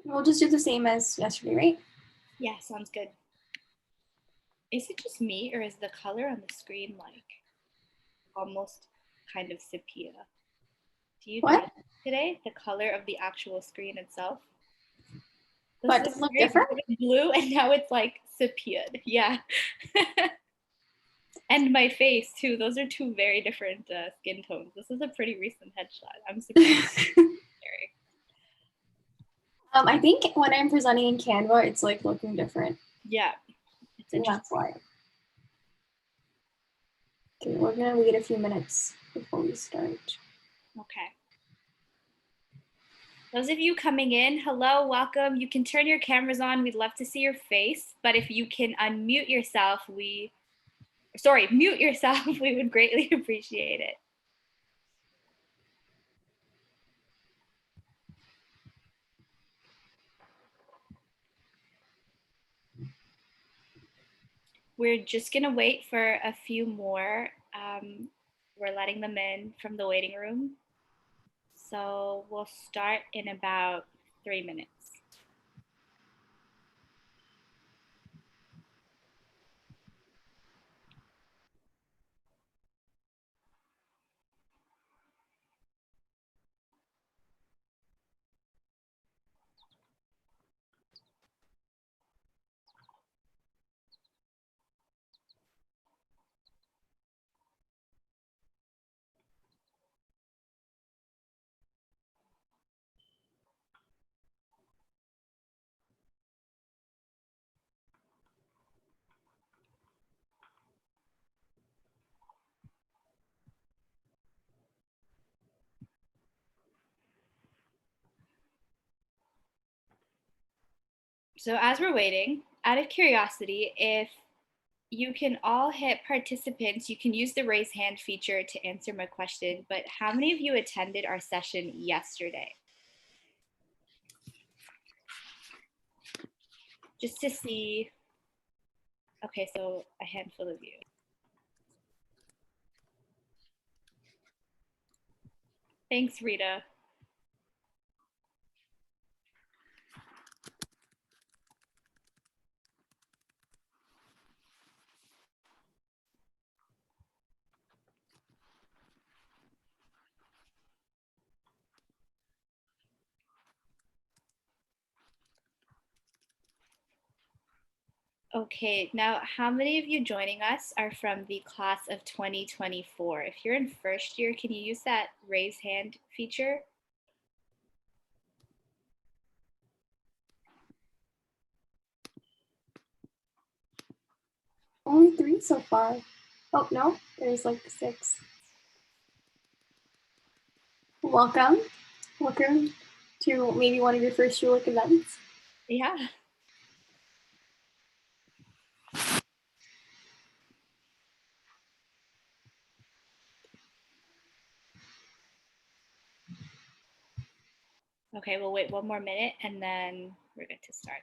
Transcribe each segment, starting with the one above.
We'll just do the same as yesterday, right? Yeah, sounds good. Is it just me or is the color on the screen like almost kind of sepia? Do you What? notice today the color of the actual screen itself? This What, is does it look very different? vivid blue and now it's like sepia. Yeah. And my face too. Those are two very different skin tones. This is a pretty recent headshot. I'm surprised. I think when I'm presenting in Canva, it's like looking different. Yeah, it's interesting. That's why. Okay, we're gonna wait a few minutes before we start. Okay. Those of you coming in, hello, welcome. You can turn your cameras on. We'd love to see your face, but if you can unmute yourself, mute yourself, we would greatly appreciate it. We're just gonna wait for a few more. We're letting them in from the waiting room. So we'll start in about 3 minutes. So as we're waiting, out of curiosity, if you can all hit participants, you can use the raise hand feature to answer my question, but how many of you attended our session yesterday? Just to see. Okay, so a handful of you. Thanks, Rita. Okay, now how many of you joining us are from the class of 2024? If you're in first year, can you use that raise hand feature? Only 3 so far. Oh, no, there's like 6. Welcome. Welcome to maybe one of your first Schulich events. Yeah. Okay, we'll wait 1 more minute and then we're good to start.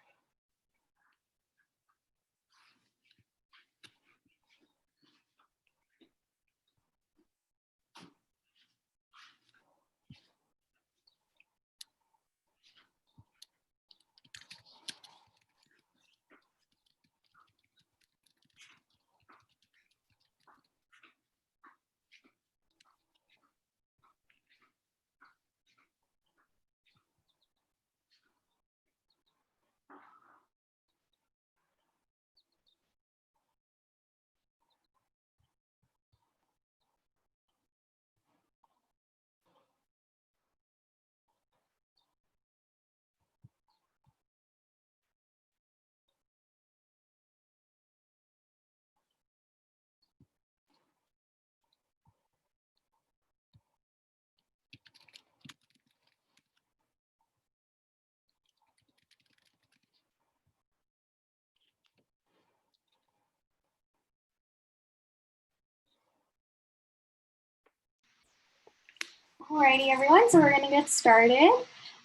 Alrighty, everyone, so we're going to get started.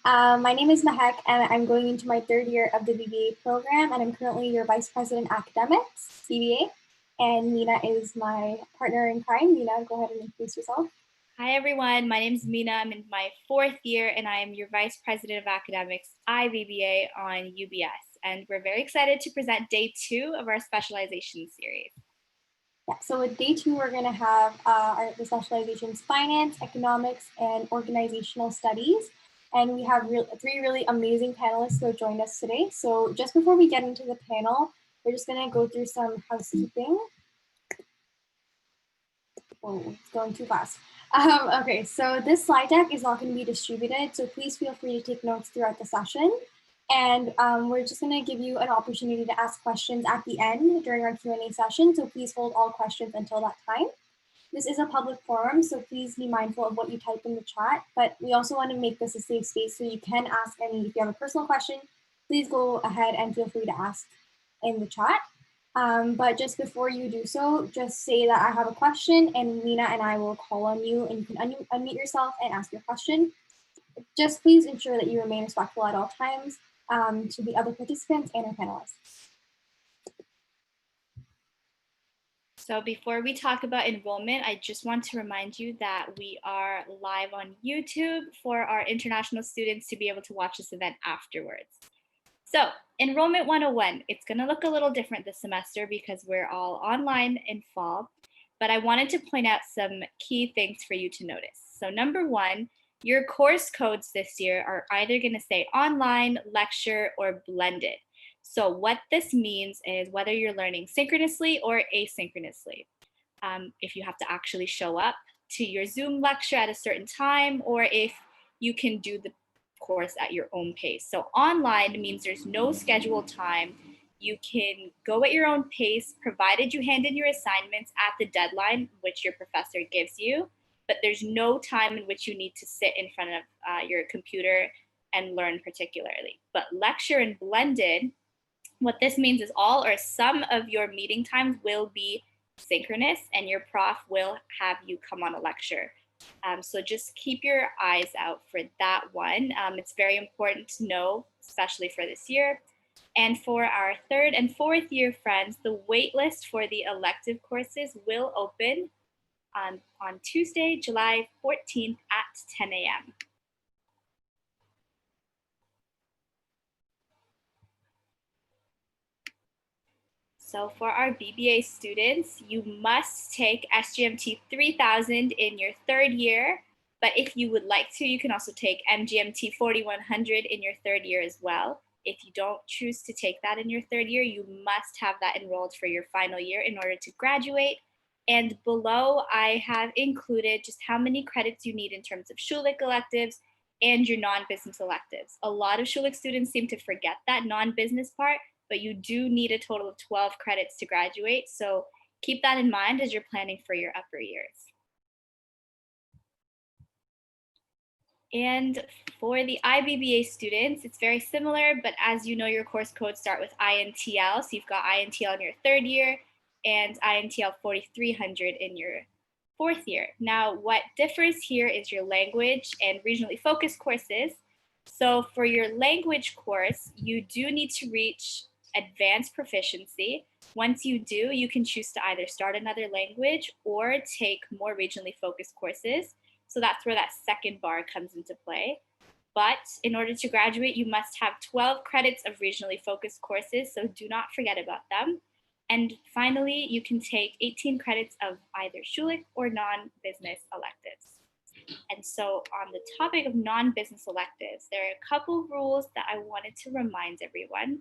My name is Mahek, and I'm going into my 3rd year of the BBA program, and I'm currently your Vice President Academics, BBA, and Nina is my partner in crime. Nina, go ahead and introduce yourself. Hi everyone, my name is Mina. I'm in my 4th year and I am your Vice President of Academics IBBA on UBS. And we're very excited to present day 2 of our specialization series. Yeah, so with day 2, we're going to have the specializations finance, economics, and organizational studies. And we have 3 really amazing panelists who have joined us today. So just before we get into the panel, we're just going to go through some housekeeping. Oh, it's going too fast. Okay, so this slide deck is not going to be distributed, so please feel free to take notes throughout the session. And we're just going to give you an opportunity to ask questions at the end during our Q&A session, so please hold all questions until that time. This is a public forum, so please be mindful of what you type in the chat, but we also want to make this a safe space so you can ask any, if you have a personal question, please go ahead and feel free to ask in the chat. But just before you do so, just say that I have a question and Mina and I will call on you and you can unmute yourself and ask your question. Just please ensure that you remain respectful at all times to the other participants and our panelists. So before we talk about enrollment, I just want to remind you that we are live on YouTube for our international students to be able to watch this event afterwards. So Enrollment 101, it's going to look a little different this semester because we're all online in fall, but I wanted to point out some key things for you to notice. So number 1, your course codes this year are either going to say online, lecture, or blended. So what this means is whether you're learning synchronously or asynchronously. If you have to actually show up to your Zoom lecture at a certain time, or if you can do the course at your own pace. So online means there's no scheduled time. You can go at your own pace, provided you hand in your assignments at the deadline, which your professor gives you, but there's no time in which you need to sit in front of your computer and learn particularly. But lecture and blended, what this means is all or some of your meeting times will be synchronous and your prof will have you come on a lecture. So just keep your eyes out for that one. It's very important to know, especially for this year. And for our 3rd and 4th year friends, the waitlist for the elective courses will open on Tuesday, July 14th at 10 a.m. So for our BBA students, you must take SGMT 3000 in your 3rd year, but if you would like to, you can also take MGMT 4100 in your 3rd year as well. If you don't choose to take that in your 3rd year, you must have that enrolled for your final year in order to graduate. And below, I have included just how many credits you need in terms of Schulich electives and your non-business electives. A lot of Schulich students seem to forget that non-business part, but you do need a total of 12 credits to graduate. So keep that in mind as you're planning for your upper years. And for the IBBA students, it's very similar, but as you know, your course codes start with INTL. So you've got INTL in your 3rd year and INTL 4300 in your 4th year. Now, what differs here is your language and regionally focused courses. So for your language course, you do need to reach advanced proficiency. Once you do, you can choose to either start another language or take more regionally focused courses. So that's where that second bar comes into play. But in order to graduate, you must have 12 credits of regionally focused courses, so do not forget about them. And finally, you can take 18 credits of either Schulich or non-business electives. And so on the topic of non-business electives, there are a couple rules that I wanted to remind everyone.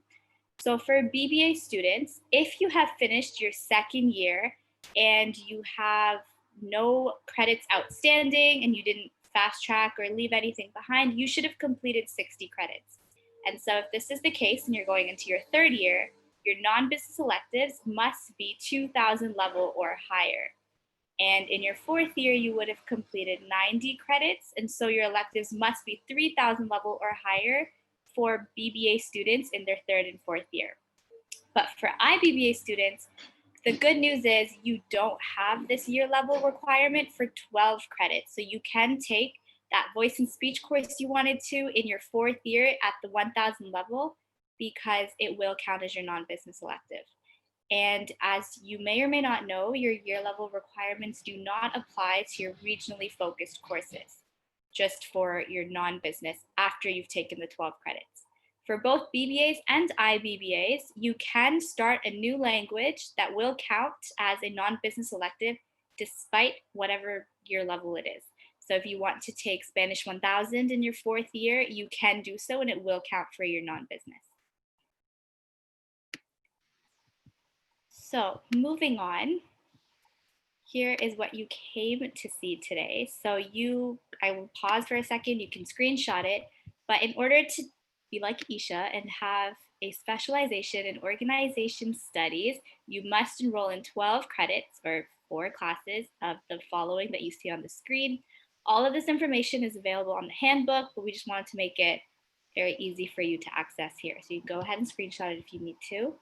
So for BBA students, if you have finished your 2nd year and you have no credits outstanding and you didn't fast track or leave anything behind, you should have completed 60 credits. And so if this is the case and you're going into your 3rd year, your non-business electives must be 2000 level or higher. And in your 4th year, you would have completed 90 credits. And so your electives must be 3000 level or higher for BBA students in their 3rd and 4th year. But for IBBA students, the good news is you don't have this year level requirement for 12 credits. So you can take that voice and speech course you wanted to in your 4th year at the 1000 level because it will count as your non-business elective. And as you may or may not know, your year level requirements do not apply to your regionally focused courses, just for your non-business after you've taken the 12 credits. For both BBAs and IBBAs, you can start a new language that will count as a non-business elective despite whatever year level it is. So if you want to take Spanish 1000 in your 4th year, you can do so and it will count for your non-business. So moving on, here is what you came to see today. So I will pause for a second, you can screenshot it, but in order to be like Isha and have a specialization in organization studies, you must enroll in 12 credits or 4 classes of the following that you see on the screen. All of this information is available on the handbook, but we just wanted to make it very easy for you to access here. So you go ahead and screenshot it if you need to.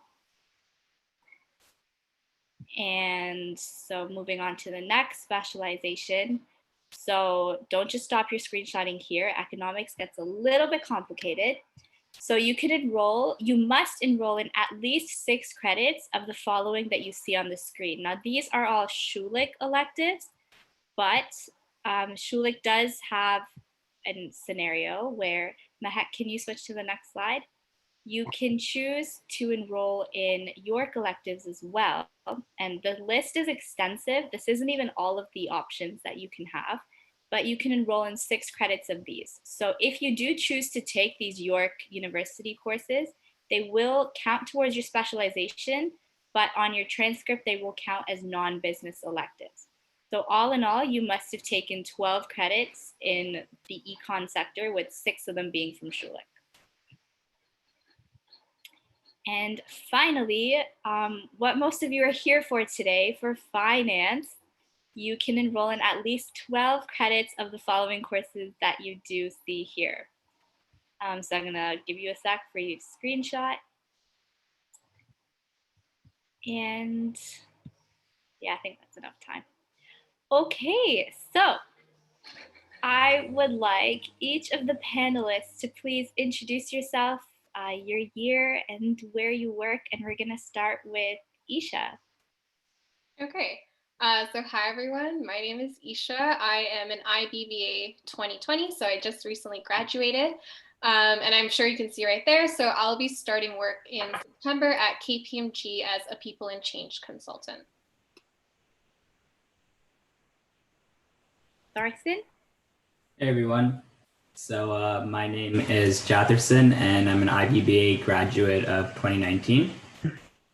And so moving on to the next specialization. So don't just stop your screenshotting here. Economics gets a little bit complicated. So you must enroll in at least 6 credits of the following that you see on the screen. Now these are all Schulich electives, but Schulich does have a scenario where, Mahek, can you switch to the next slide? You can choose to enroll in York electives as well. And the list is extensive. This isn't even all of the options that you can have, but you can enroll in 6 credits of these. So if you do choose to take these York University courses, they will count towards your specialization, but on your transcript, they will count as non-business electives. So all in all, you must have taken 12 credits in the econ sector, with 6 of them being from Schulich. And finally, what most of you are here for today, for finance, you can enroll in at least 12 credits of the following courses that you do see here. So I'm gonna give you a sec for you to screenshot. And yeah, I think that's enough time. Okay, so I would like each of the panelists to please introduce yourself, your year, and where you work. And we're gonna start with Isha. Okay, so hi everyone, my name is Isha. I am an IBBA 2020, so I just recently graduated, and I'm sure you can see right there. So I'll be starting work in September at KPMG as a People and Change consultant. Thorsten? Hey everyone. So my name is Jatherson and I'm an IBBA graduate of 2019.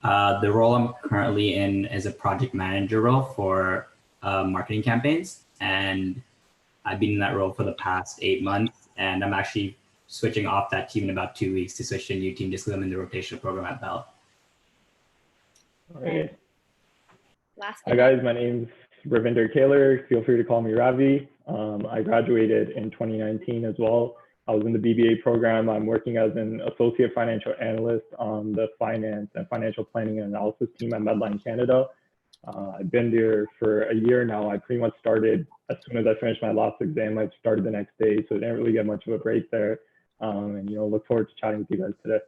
The role I'm currently in is a project manager role for marketing campaigns. And I've been in that role for the past 8 months. And I'm actually switching off that team in about 2 weeks to switch to a new team just because I'm in the rotational program at Bell. All right. Last Hi guys, my name's Ravinder Kaler. Feel free to call me Ravi. I graduated in 2019 as well. I was in the BBA program. I'm working as an associate financial analyst on the finance and financial planning and analysis team at Medline Canada. I've been there for a year now. I pretty much started as soon as I finished my last exam. I started the next day, so I didn't really get much of a break there. And look forward to chatting with you guys today.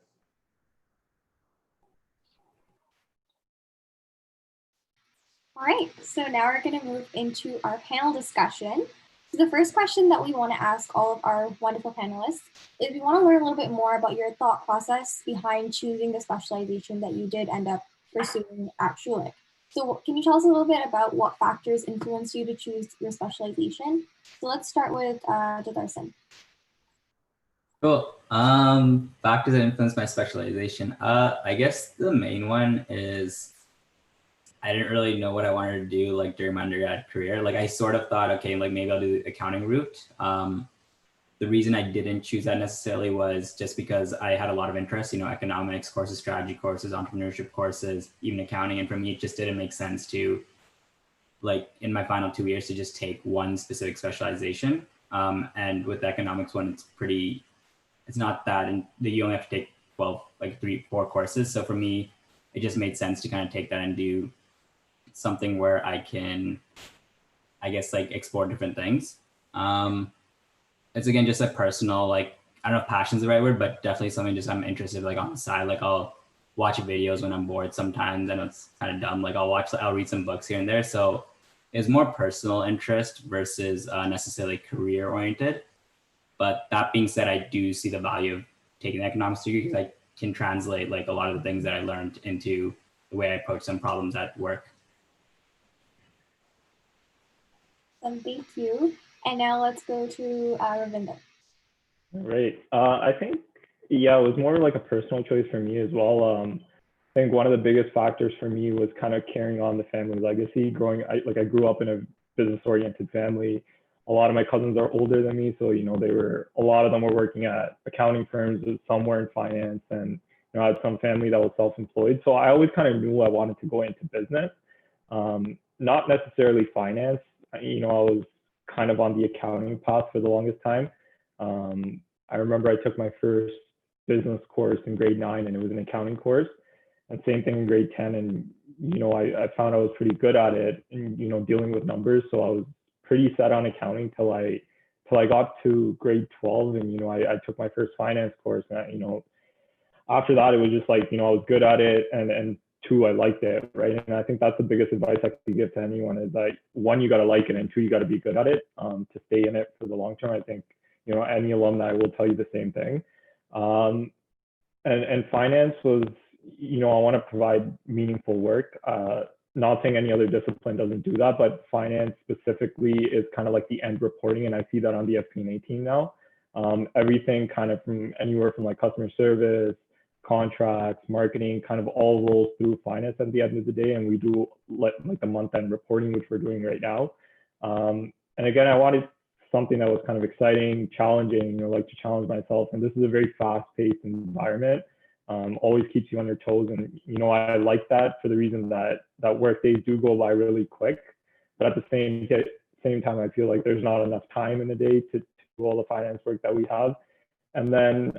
All right, so now we're going to move into our panel discussion. So the first question that we want to ask all of our wonderful panelists is we want to learn a little bit more about your thought process behind choosing the specialization that you did end up pursuing at Schulich. So can you tell us a little bit about what factors influenced you to choose your specialization? So let's start with Jatherson. Cool. Factors that influence my specialization. I guess the main one is I didn't really know what I wanted to do like during my undergrad career. Like I sort of thought, okay, like maybe I'll do the accounting route. The reason I didn't choose that necessarily was just because I had a lot of interest, economics courses, strategy courses, entrepreneurship courses, even accounting. And for me, it just didn't make sense to, like in my final 2 years, to just take one specific specialization. And with the economics one, it's not that, and you only have to take 12, like 3-4 courses. So for me, it just made sense to kind of take that and do something where I can, I guess, like explore different things. It's again, just a personal, like, I don't know if passion's the right word, but definitely something just I'm interested like on the side. Like I'll watch videos when I'm bored sometimes, and it's kind of dumb. Like I'll read some books here and there. So it's more personal interest versus necessarily career oriented. But that being said, I do see the value of taking the economics degree because I can translate like a lot of the things that I learned into the way I approach some problems at work. Thank you. And now let's go to Ravinder. Right. I think, yeah, it was more like a personal choice for me as well. I think one of the biggest factors for me was kind of carrying on the family legacy. I grew up in a business-oriented family. A lot of my cousins are older than me, so a lot of them were working at accounting firms, some were in finance, and I had some family that was self-employed. So I always kind of knew I wanted to go into business, not necessarily finance. I was kind of on the accounting path for the longest time. I remember I took my first business course in grade 9, and it was an accounting course. And same thing in grade 10. And, I found I was pretty good at it and, dealing with numbers. So I was pretty set on accounting till I got to grade 12. And, I took my first finance course. And, after that, it was just like, I was good at it. And two, I liked it. Right. And I think that's the biggest advice I could give to anyone is that one, you got to like it. And two, you got to be good at it to stay in it for the long term. I think, any alumni will tell you the same thing. And finance was, I want to provide meaningful work. Not saying any other discipline doesn't do that, but finance specifically is kind of like the end reporting. And I see that on the FP&A team now. Everything kind of from anywhere from like customer service, contracts, marketing, kind of all rolls through finance at the end of the day. And we do like the month-end reporting, which we're doing right now. And again, I wanted something that was kind of exciting, challenging, like to challenge myself. And this is a very fast-paced environment. Always keeps you on your toes. And, I like that for the reason that work days do go by really quick. But at the same time, I feel like there's not enough time in the day to do all the finance work that we have. And then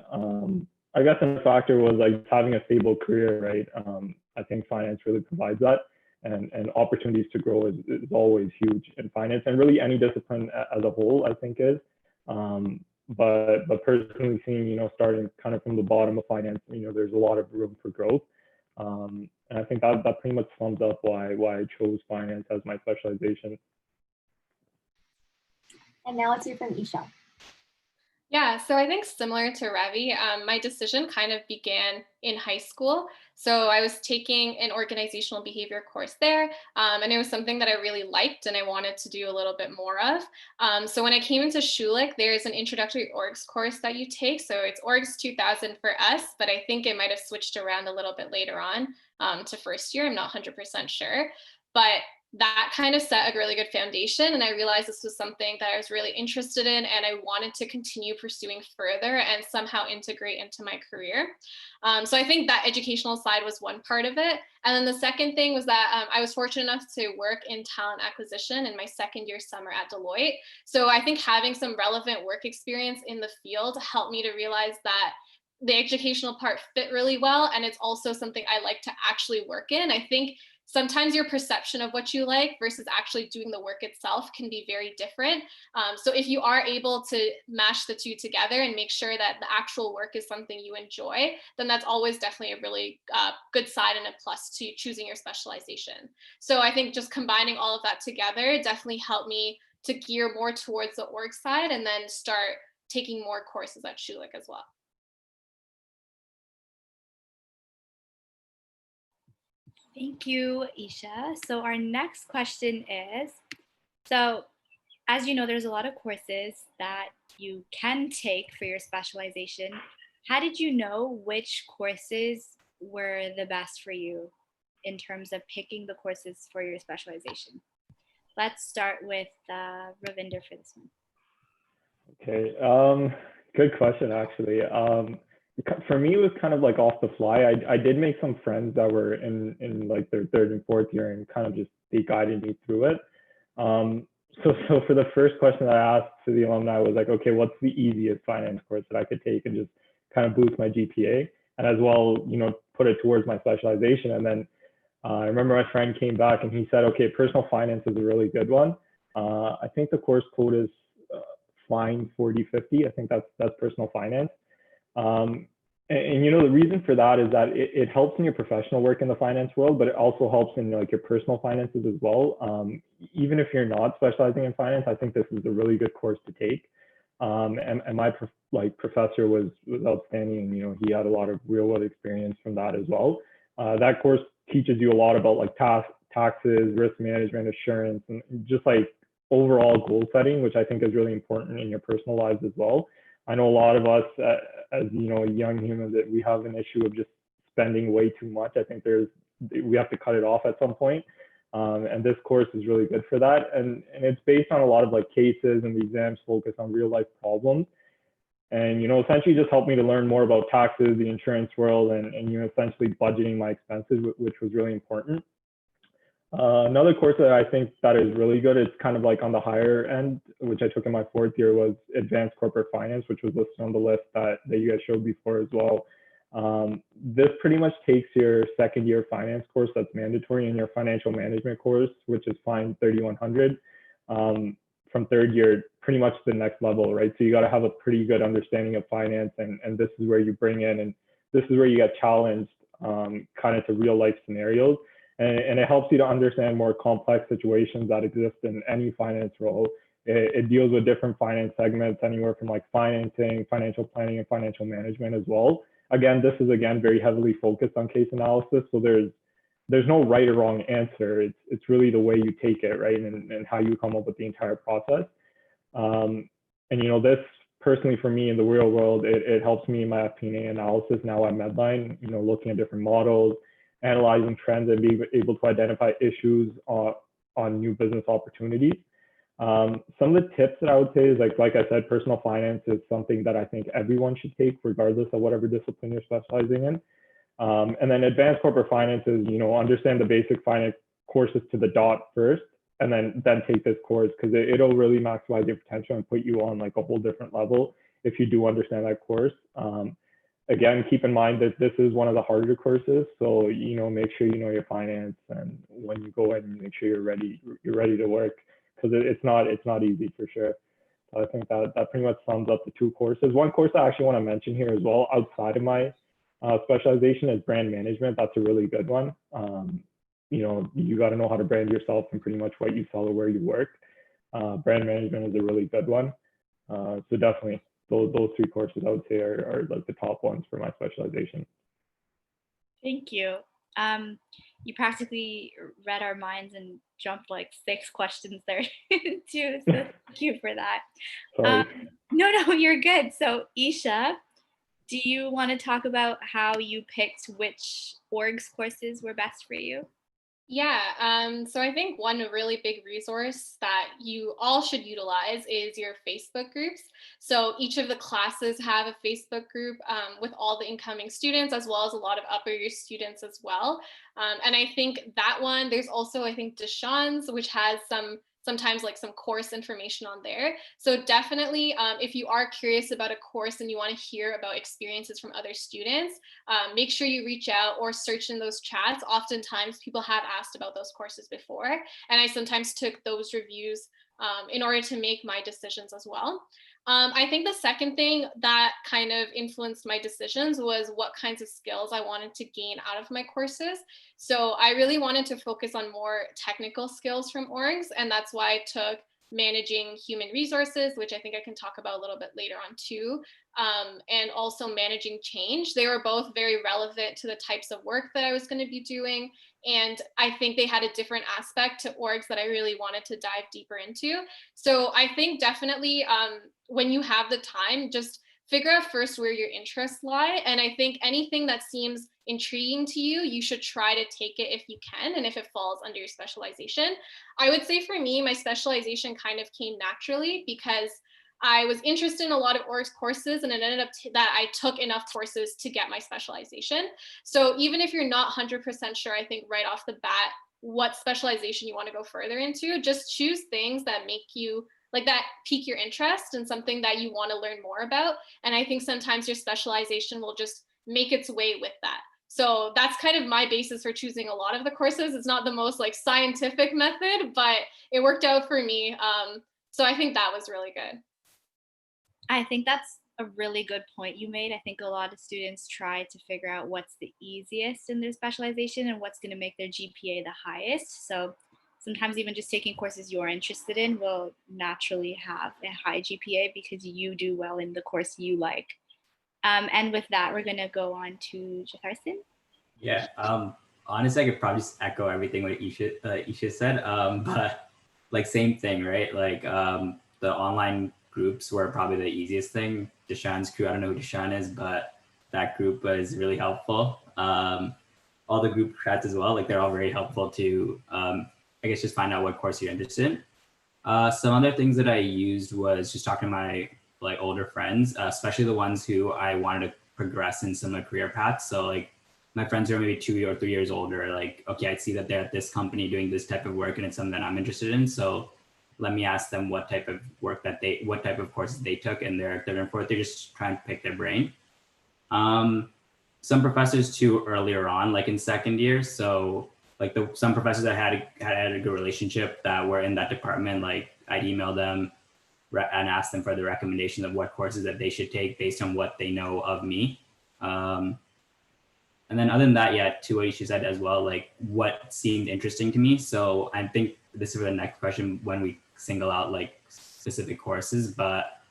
I guess a factor was like having a stable career, right? I think finance really provides that. And opportunities to grow is always huge in finance, and really any discipline as a whole, I think is. But personally seeing, starting kind of from the bottom of finance, there's a lot of room for growth. And I think that pretty much sums up why I chose finance as my specialization. And now let's hear from Isha. Yeah, so I think similar to Ravi, my decision kind of began in high school. So I was taking an organizational behavior course there, and it was something that I really liked and I wanted to do a little bit more of. So when I came into Schulich, there's an introductory orgs course that you take. So it's orgs 2000 for us, but I think it might have switched around a little bit later on to first year. I'm not 100% sure, but that kind of set a really good foundation. And I realized this was something that I was really interested in and I wanted to continue pursuing further and somehow integrate into my career. So I think that educational side was one part of it. And then the second thing was that I was fortunate enough to work in talent acquisition in my second year summer at Deloitte. So I think having some relevant work experience in the field helped me to realize that the educational part fit really well. And it's also something I like to actually work in. I think sometimes your perception of what you like versus actually doing the work itself can be very different. So if you are able to mash the two together and make sure that the actual work is something you enjoy, then that's always definitely a really good side and a plus to choosing your specialization. So I think just combining all of that together definitely helped me to gear more towards the org side and then start taking more courses at Schulich as well. Thank you, Isha. So our next question is, so as you know, there's a lot of courses that you can take for your specialization. How did you know which courses were the best for you in terms of picking the courses for your specialization? Let's start with Ravinder for this one. Okay, good question, actually. For me, it was kind of like off the fly. I did make some friends that were in like their third and fourth year and kind of just, they guided me through it. So for the first question that I asked to the alumni was like, okay, what's the easiest finance course that I could take and just kind of boost my GPA and as well, put it towards my specialization. And then I remember my friend came back and he said, okay, personal finance is a really good one. I think the course code is FINE 4050. I think that's personal finance. And the reason for that is that it helps in your professional work in the finance world, but it also helps in like your personal finances as well. Even if you're not specializing in finance, I think this is a really good course to take. And my professor was outstanding. He had a lot of real world experience from that as well. That course teaches you a lot about like taxes, risk management, assurance, and just like overall goal setting, which I think is really important in your personal lives as well. I know a lot of us, as young humans, that we have an issue of just spending way too much. I think we have to cut it off at some point. And this course is really good for that. And it's based on a lot of like cases, and the exams focus on real life problems. And essentially just helped me to learn more about taxes, the insurance world, and essentially budgeting my expenses, which was really important. Another course that I think that is really good, it's kind of like on the higher end, which I took in my 4th year, was Advanced Corporate Finance, which was listed on the list that you guys showed before as well. This pretty much takes your 2nd year finance course that's mandatory, and your financial management course, which is FINE 3100, from 3rd year, pretty much the next level, right? So you got to have a pretty good understanding of finance, and this is where you bring in, and this is where you get challenged kind of to real life scenarios. And it helps you to understand more complex situations that exist in any finance role. It deals with different finance segments, anywhere from like financing, financial planning, and financial management as well. Again, this is very heavily focused on case analysis. So there's no right or wrong answer. It's really the way you take it, right? And how you come up with the entire process. And this personally for me in the real world, it helps me in my FP&A analysis now at Medline, looking at different models, analyzing trends, and being able to identify issues on new business opportunities. Some of the tips that I would say is like I said, personal finance is something that I think everyone should take regardless of whatever discipline you're specializing in. And then advanced corporate finance is, understand the basic finance courses to the dot first, and then take this course, because it'll really maximize your potential and put you on like a whole different level if you do understand that course. Again, keep in mind that this is one of the harder courses, so make sure you know your finance, and when you go in, make sure you're ready to work, because it's not easy for sure. So I think that pretty much sums up the 2 courses. One course I actually want to mention here as well, outside of my specialization, is brand management. That's a really good one. You got to know how to brand yourself and pretty much what you sell or where you work. Brand management is a really good one. So definitely. Those 3 courses I would say are like the top ones for my specialization. Thank you. You practically read our minds and jumped like 6 questions there too. So thank you for that. Sorry. No, you're good. So Isha, do you want to talk about how you picked which orgs courses were best for you? Yeah, so I think one really big resource that you all should utilize is your Facebook groups. So each of the classes have a Facebook group with all the incoming students, as well as a lot of upper year students as well. And I think that one, there's also, I think, Deshawn's, which has sometimes like some course information on there. So definitely, if you are curious about a course and you want to hear about experiences from other students, make sure you reach out or search in those chats. Oftentimes people have asked about those courses before, and I sometimes took those reviews in order to make my decisions as well. I think the second thing that kind of influenced my decisions was what kinds of skills I wanted to gain out of my courses. So I really wanted to focus on more technical skills from orgs, and that's why I took managing human resources, which I think I can talk about a little bit later on too, and also managing change. They were both very relevant to the types of work that I was going to be doing, and I think they had a different aspect to orgs that I really wanted to dive deeper into. So I think definitely when you have the time, just figure out first where your interests lie. And I think anything that seems intriguing to you, you should try to take it if you can, and if it falls under your specialization. I would say for me, my specialization kind of came naturally because I was interested in a lot of orgs courses, and it ended up that I took enough courses to get my specialization. So even if you're not 100% sure, I think right off the bat, what specialization you want to go further into, just choose things that make you that pique your interest and something that you want to learn more about. And I think sometimes your specialization will just make its way with that. So that's kind of my basis for choosing a lot of the courses. It's not the most scientific method, but it worked out for me. So I think that was really good. I think that's a really good point you made. I think a lot of students try to figure out what's the easiest in their specialization and what's going to make their GPA the highest. So sometimes even just taking courses you're interested in will naturally have a high GPA because you do well in the course you like. And with that, we're going to go on to Jatharson. Yeah, honestly, I could probably just echo everything what Isha said, but like same thing, right? Like the online groups were probably the easiest thing. Deshaun's crew, I don't know who Deshaun is, but that group was really helpful. All the group chats as well, like they're all very helpful to, I guess, just find out what course you're interested in. Some other things that I used was just talking to my like older friends, especially the ones who I wanted to progress in similar career paths. So like my friends who are maybe 2 or 3 years older, like, okay, I see that they're at this company doing this type of work and it's something that I'm interested in. So let me ask them what type of work what type of courses they took in their third and fourth. They're just trying to pick their brain. Some professors too earlier on, like in second year. So like some professors that had a good relationship that were in that department, like I'd email them and ask them for the recommendation of what courses that they should take based on what they know of me. And then other than that, yeah, to what you said as well, like what seemed interesting to me. So I think this is for the next question when we single out like specific courses, but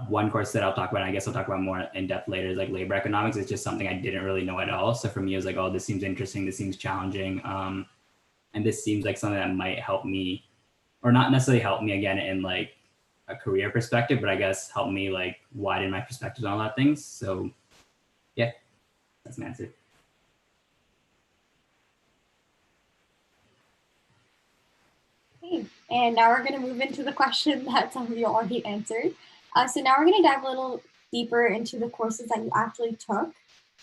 one course that I'll talk about, and I guess I'll talk about more in depth later, is like labor economics. It's just something I didn't really know at all. So for me, it was like, oh, this seems interesting. This seems challenging. And this seems like something that might help me, or not necessarily help me again in like a career perspective, but I guess help me like widen my perspectives on a lot of things. So yeah, that's my answer. Okay, and now we're going to move into the question that some of you already answered. So now we're going to dive a little deeper into the courses that you actually took.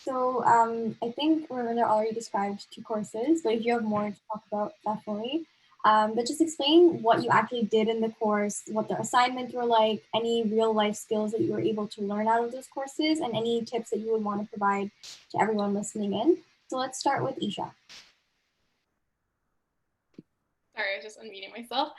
So I think Ravinda already described 2 courses, but if you have more to talk about, definitely. But just explain what you actually did in the course, what the assignments were like, any real life skills that you were able to learn out of those courses, and any tips that you would want to provide to everyone listening in. So let's start with Isha. Sorry, I was just unmuting myself.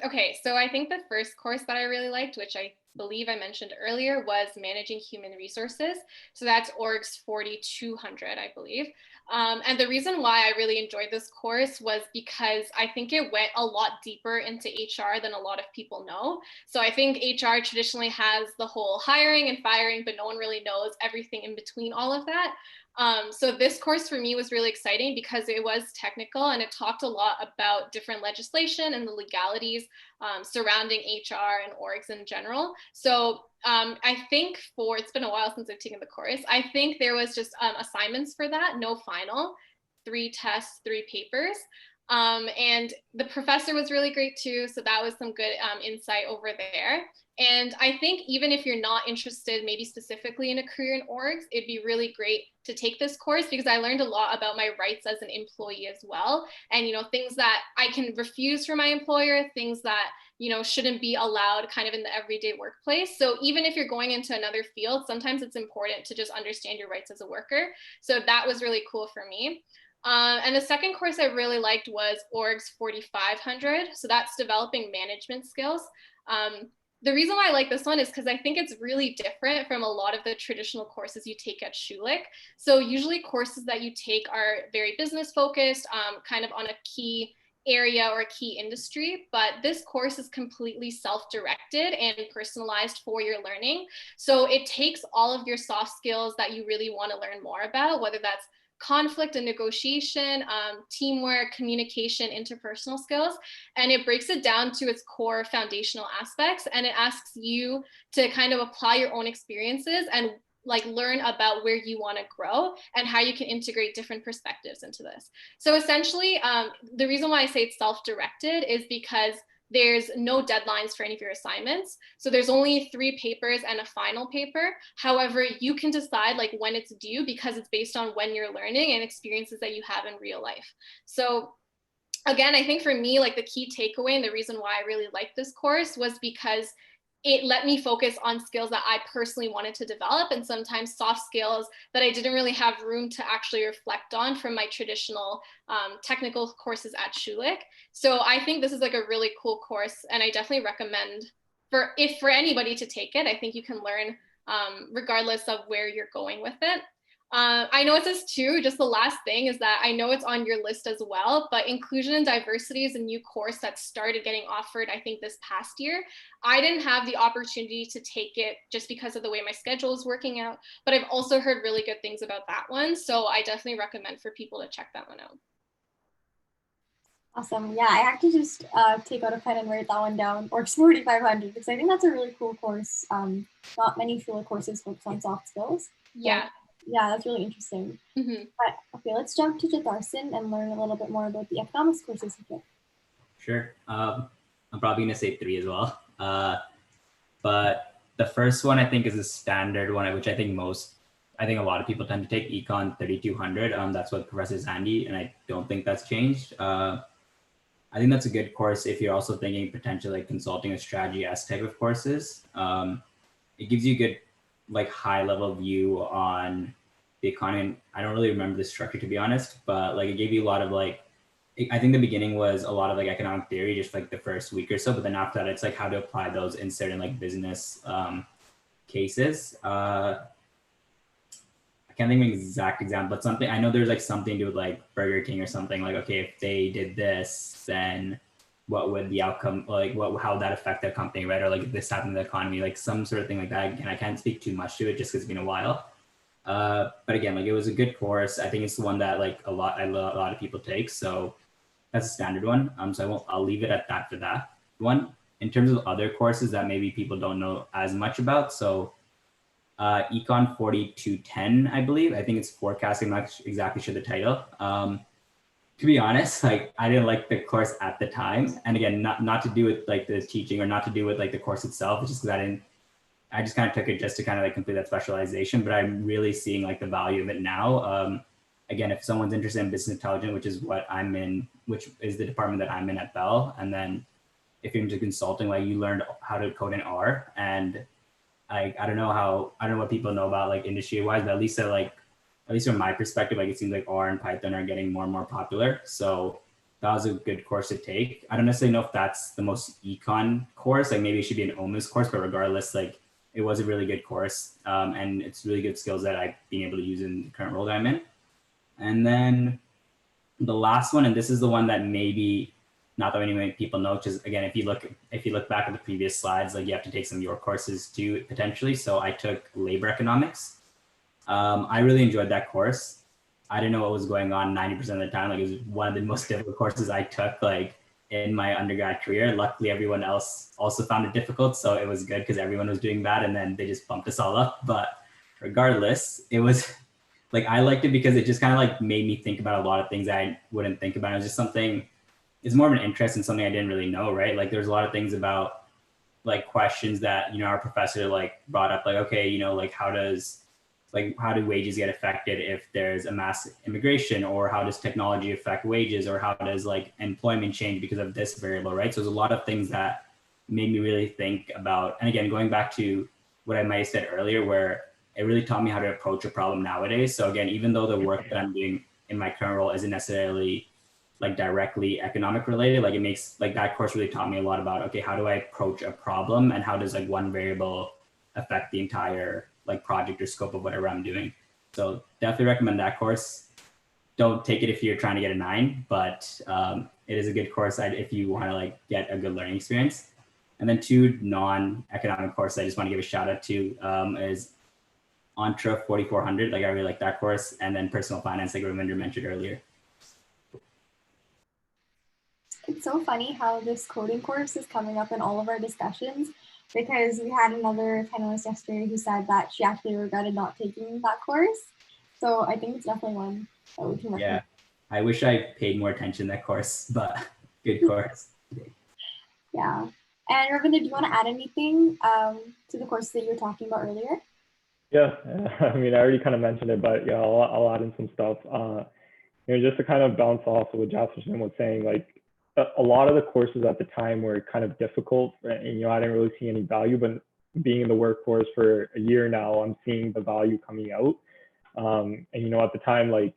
Okay, so I think the first course that I really liked, which I believe I mentioned earlier, was Managing Human Resources. So that's Orgs 4200, I believe. And the reason why I really enjoyed this course was because I think it went a lot deeper into HR than a lot of people know. So I think HR traditionally has the whole hiring and firing, but no one really knows everything in between all of that. So this course for me was really exciting because it was technical and it talked a lot about different legislation and the legalities surrounding HR and orgs in general. So I think it's been a while since I've taken the course. I think there was just assignments for that, no final, 3 tests, 3 papers. And the professor was really great too. So that was some good insight over there. And I think even if you're not interested, maybe specifically in a career in orgs, it'd be really great to take this course because I learned a lot about my rights as an employee as well. And, things that I can refuse from my employer, things that, shouldn't be allowed kind of in the everyday workplace. So even if you're going into another field, sometimes it's important to just understand your rights as a worker. So that was really cool for me. And the second course I really liked was Orgs 4500. So that's developing management skills. The reason why I like this one is because I think it's really different from a lot of the traditional courses you take at Schulich. So usually courses that you take are very business focused, kind of on a key area or a key industry, but this course is completely self-directed and personalized for your learning. So it takes all of your soft skills that you really want to learn more about, whether that's conflict and negotiation, teamwork, communication, interpersonal skills, and it breaks it down to its core foundational aspects, and it asks you to kind of apply your own experiences and like learn about where you want to grow and how you can integrate different perspectives into this. So essentially, the reason why I say it's self-directed is because there's no deadlines for any of your assignments. So there's only 3 papers and a final paper. However, you can decide like when it's due because it's based on when you're learning and experiences that you have in real life. So again, I think for me, like the key takeaway and the reason why I really liked this course was because it let me focus on skills that I personally wanted to develop, and sometimes soft skills that I didn't really have room to actually reflect on from my traditional technical courses at Schulich. So I think this is like a really cool course, and I definitely recommend for anybody to take it. I think you can learn regardless of where you're going with it. I know it says too, just the last thing is that I know it's on your list as well, but inclusion and diversity is a new course that started getting offered, I think, this past year. I didn't have the opportunity to take it just because of the way my schedule is working out, but I've also heard really good things about that one. So I definitely recommend for people to check that one out. Awesome. Yeah, I had to just take out a pen and write that one down, or Sporty 500, because I think that's a really cool course. Not many Schulich courses focus on soft skills. Yeah. Yeah, that's really interesting. But okay, let's jump to Jatharsan and learn a little bit more about the economics courses you get. Sure. I'm probably going to say 3 as well. But the first one I think is a standard one, which I think a lot of people tend to take, Econ 3200. That's what Professor Zandy, and I don't think that's changed. I think that's a good course if you're also thinking potentially like consulting or strategy S type of courses. It gives you a good like high level view on the economy. I don't really remember the structure, to be honest, but like it gave you a lot of like, I think the beginning was a lot of like economic theory, just like the first week or so, but then after that, it's like how to apply those in certain like business cases. I can't think of an exact example, but something, I know there's like something to do with like Burger King or something, like, okay, if they did this, then what would the outcome, like how would that affect their company, right? Or like if this happened to the economy, like some sort of thing like that. Again, I can't speak too much to it just because it's been a while. But again, like it was a good course. I think it's the one that like a lot of people take. So that's a standard one. So I'll leave it at that for that one. In terms of other courses that maybe people don't know as much about. So Econ 4210, I believe. I think it's forecasting. I'm not exactly sure the title. To be honest, like I didn't like the course at the time. And again, not to do with like the teaching or not to do with like the course itself. It's just because I just kind of took it just to kind of like complete that specialization, but I'm really seeing like the value of it now. Again, if someone's interested in business intelligence, which is what I'm in, which is the department that I'm in at Bell. And then if you're into consulting, like you learned how to code in R, and I don't know what people know about like industry wise, but at least from my perspective, like it seems like R and Python are getting more and more popular. So that was a good course to take. I don't necessarily know if that's the most econ course, like maybe it should be an OMIS course, but regardless, like it was a really good course. And it's really good skills that I've been able to use in the current role that I'm in. And then the last one, and this is the one that maybe not that many people know, because again, if you look back at the previous slides, like you have to take some of your courses too, potentially. So I took labor economics. I really enjoyed that course. I didn't know what was going on 90% of the time. Like it was one of the most difficult courses I took like in my undergrad career. Luckily, everyone else also found it difficult. So it was good because everyone was doing bad and then they just bumped us all up. But regardless, it was like, I liked it because it just kind of like made me think about a lot of things I wouldn't think about. It was just something, it's more of an interest in something I didn't really know, right? Like there's a lot of things about like questions that, you know, our professor like brought up, like, okay, you know, like how do wages get affected if there's a mass immigration, or how does technology affect wages, or how does like employment change because of this variable, right? So there's a lot of things that made me really think about, and again, going back to what I might have said earlier, where it really taught me how to approach a problem nowadays. So again, even though the work that I'm doing in my current role isn't necessarily like directly economic related, like it makes like that course really taught me a lot about, okay, how do I approach a problem and how does like one variable affect the entire like project or scope of whatever I'm doing. So definitely recommend that course. Don't take it if you're trying to get a 9, but it is a good course if you want to like get a good learning experience. And then 2 non-economic courses I just want to give a shout out to is Entra 4400. Like I really like that course. And then personal finance, like Ravinder mentioned earlier. It's so funny how this coding course is coming up in all of our discussions, because we had another panelist yesterday who said that she actually regretted not taking that course. So I think it's definitely one that we can recommend. Yeah, I wish I paid more attention to that course, but good course. Yeah. And Ravinder, do you want to add anything to the course that you were talking about earlier? Yeah, I mean, I already kind of mentioned it, but yeah, I'll add in some stuff. You know, just to kind of bounce off of what Jefferson was saying, like a lot of the courses at the time were kind of difficult, and you know, I didn't really see any value. But being in the workforce for a year now, I'm seeing the value coming out. And you know, at the time, like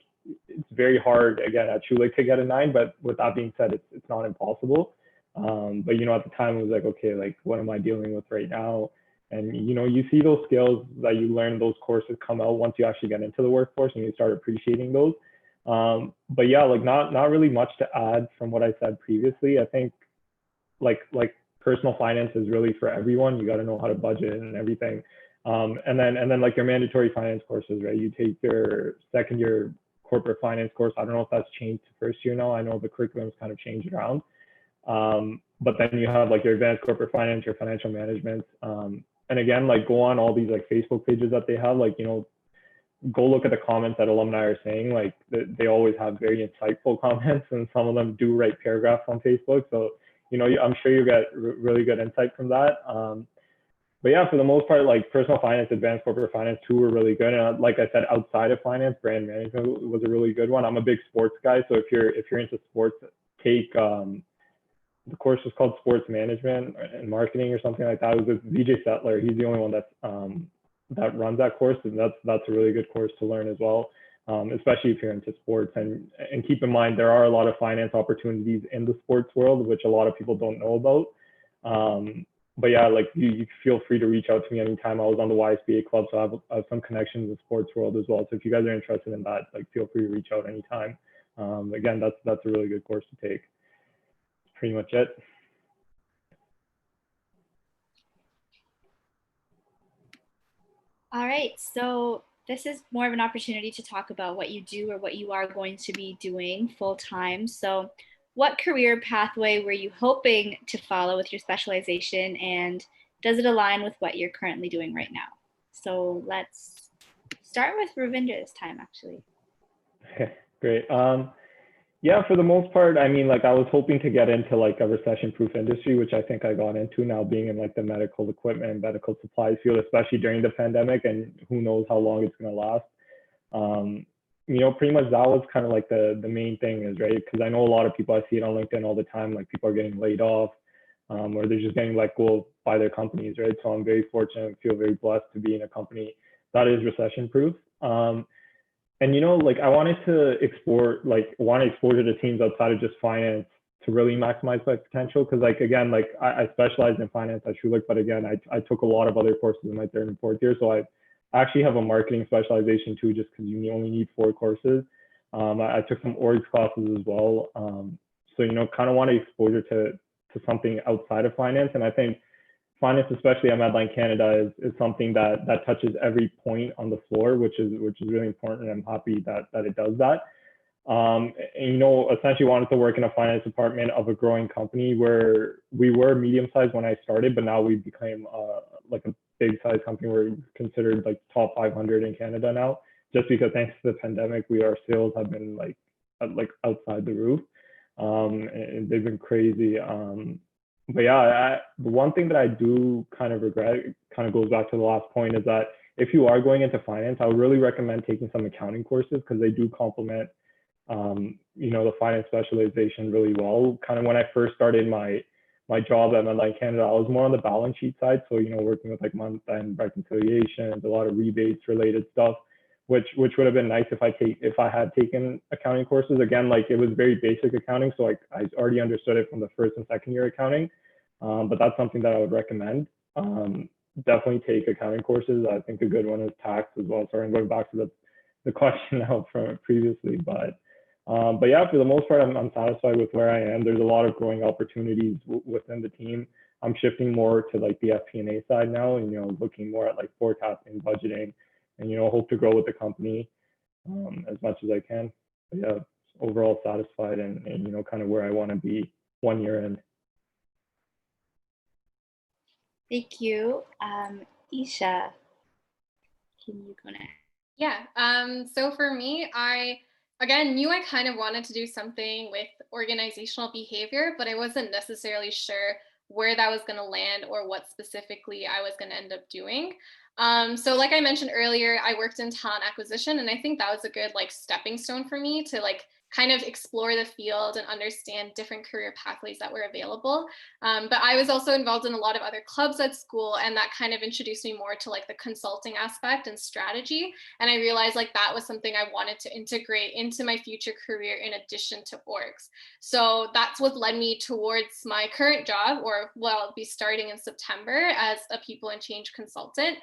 it's very hard again at Schulich to get a 9, but with that being said, it's not impossible. But, you know, at the time it was like, okay, like what am I dealing with right now? And, you know, you see those skills that you learn in those courses come out once you actually get into the workforce and you start appreciating those. But yeah, like not really much to add from what I said previously. I think like personal finance is really for everyone. You got to know how to budget and everything. And then like your mandatory finance courses, right? You take your second year corporate finance course. I don't know if that's changed to first year now. I know the curriculum's kind of changed around. But then you have like your advanced corporate finance, your financial management. And again, like go on all these like Facebook pages that they have, like, you know, go look at the comments that alumni are saying. Like they always have very insightful comments, and some of them do write paragraphs on Facebook. So, you know, I'm sure you get really good insight from that. But yeah, for the most part, like personal finance, advanced corporate finance, two were really good. And like I said, outside of finance, brand management was a really good one. I'm a big sports guy, so if you're into sports, take the course is called Sports Management and Marketing or something like that. It was with VJ Settler. He's the only one that runs that course, and that's a really good course to learn as well, especially if you're into sports. And keep in mind, there are a lot of finance opportunities in the sports world, which a lot of people don't know about. But yeah, like you feel free to reach out to me anytime. I was on the YSBA club, so I have some connections in the sports world as well. So if you guys are interested in that, like feel free to reach out anytime. Again, that's a really good course to take. Pretty much it. All right, so this is more of an opportunity to talk about what you do or what you are going to be doing full time. So what career pathway were you hoping to follow with your specialization, and does it align with what you're currently doing right now? So let's start with Ravinder this time, actually. Okay, great. Yeah, for the most part, I mean, like I was hoping to get into like a recession-proof industry, which I think I got into now, being in like the medical equipment and medical supplies field, especially during the pandemic, and who knows how long it's going to last. You know, pretty much that was kind of like the main thing is, right? Because I know a lot of people, I see it on LinkedIn all the time, like people are getting laid off, or they're just getting let go by their companies, right? So I'm very fortunate, feel very blessed to be in a company that is recession-proof. And you know, like I wanted to want exposure to teams outside of just finance to really maximize my potential. Because like again, like I specialized in finance at Schulich, but again, I took a lot of other courses in my third and fourth year. So I actually have a marketing specialization too, just because you only need 4 courses. I took some orgs classes as well. So you know, kind of want exposure to something outside of finance. And I think finance, especially at Medline Canada, is something that touches every point on the floor, which is really important. I'm happy that it does that. And, you know, essentially wanted to work in a finance department of a growing company where we were medium-sized when I started, but now we became like a big-sized company. We're considered like top 500 in Canada now, just because thanks to the pandemic, our sales have been like outside the roof. And they've been crazy. But yeah, the one thing that I do kind of regret, kind of goes back to the last point, is that if you are going into finance, I would really recommend taking some accounting courses, because they do complement, you know, the finance specialization really well. Kind of when I first started my job at Medline Canada, I was more on the balance sheet side. So, you know, working with like month-end reconciliations, a lot of rebates related stuff, which would have been nice if I had taken accounting courses. Again, like it was very basic accounting, so like I already understood it from the first and second year accounting. But that's something that I would recommend. Definitely take accounting courses. I think a good one is tax as well. Sorry, I'm going back to the question now from previously, but yeah, for the most part, I'm satisfied with where I am. There's a lot of growing opportunities within the team. I'm shifting more to like the FP&A side now, and you know, looking more at like forecasting, budgeting, and you know, hope to grow with the company as much as I can. But yeah, overall satisfied and you know, kind of where I want to be 1 year in. Thank you. Isha, can you go next? Yeah, so for me, I knew I kind of wanted to do something with organizational behavior, but I wasn't necessarily sure where that was going to land or what specifically I was going to end up doing. So like I mentioned earlier, I worked in talent acquisition, and I think that was a good like stepping stone for me to like kind of explore the field and understand different career pathways that were available. But I was also involved in a lot of other clubs at school, and that kind of introduced me more to like the consulting aspect and strategy. And I realized like that was something I wanted to integrate into my future career in addition to orgs. So that's what led me towards my current job, or I'll be starting in September as a people and change consultant,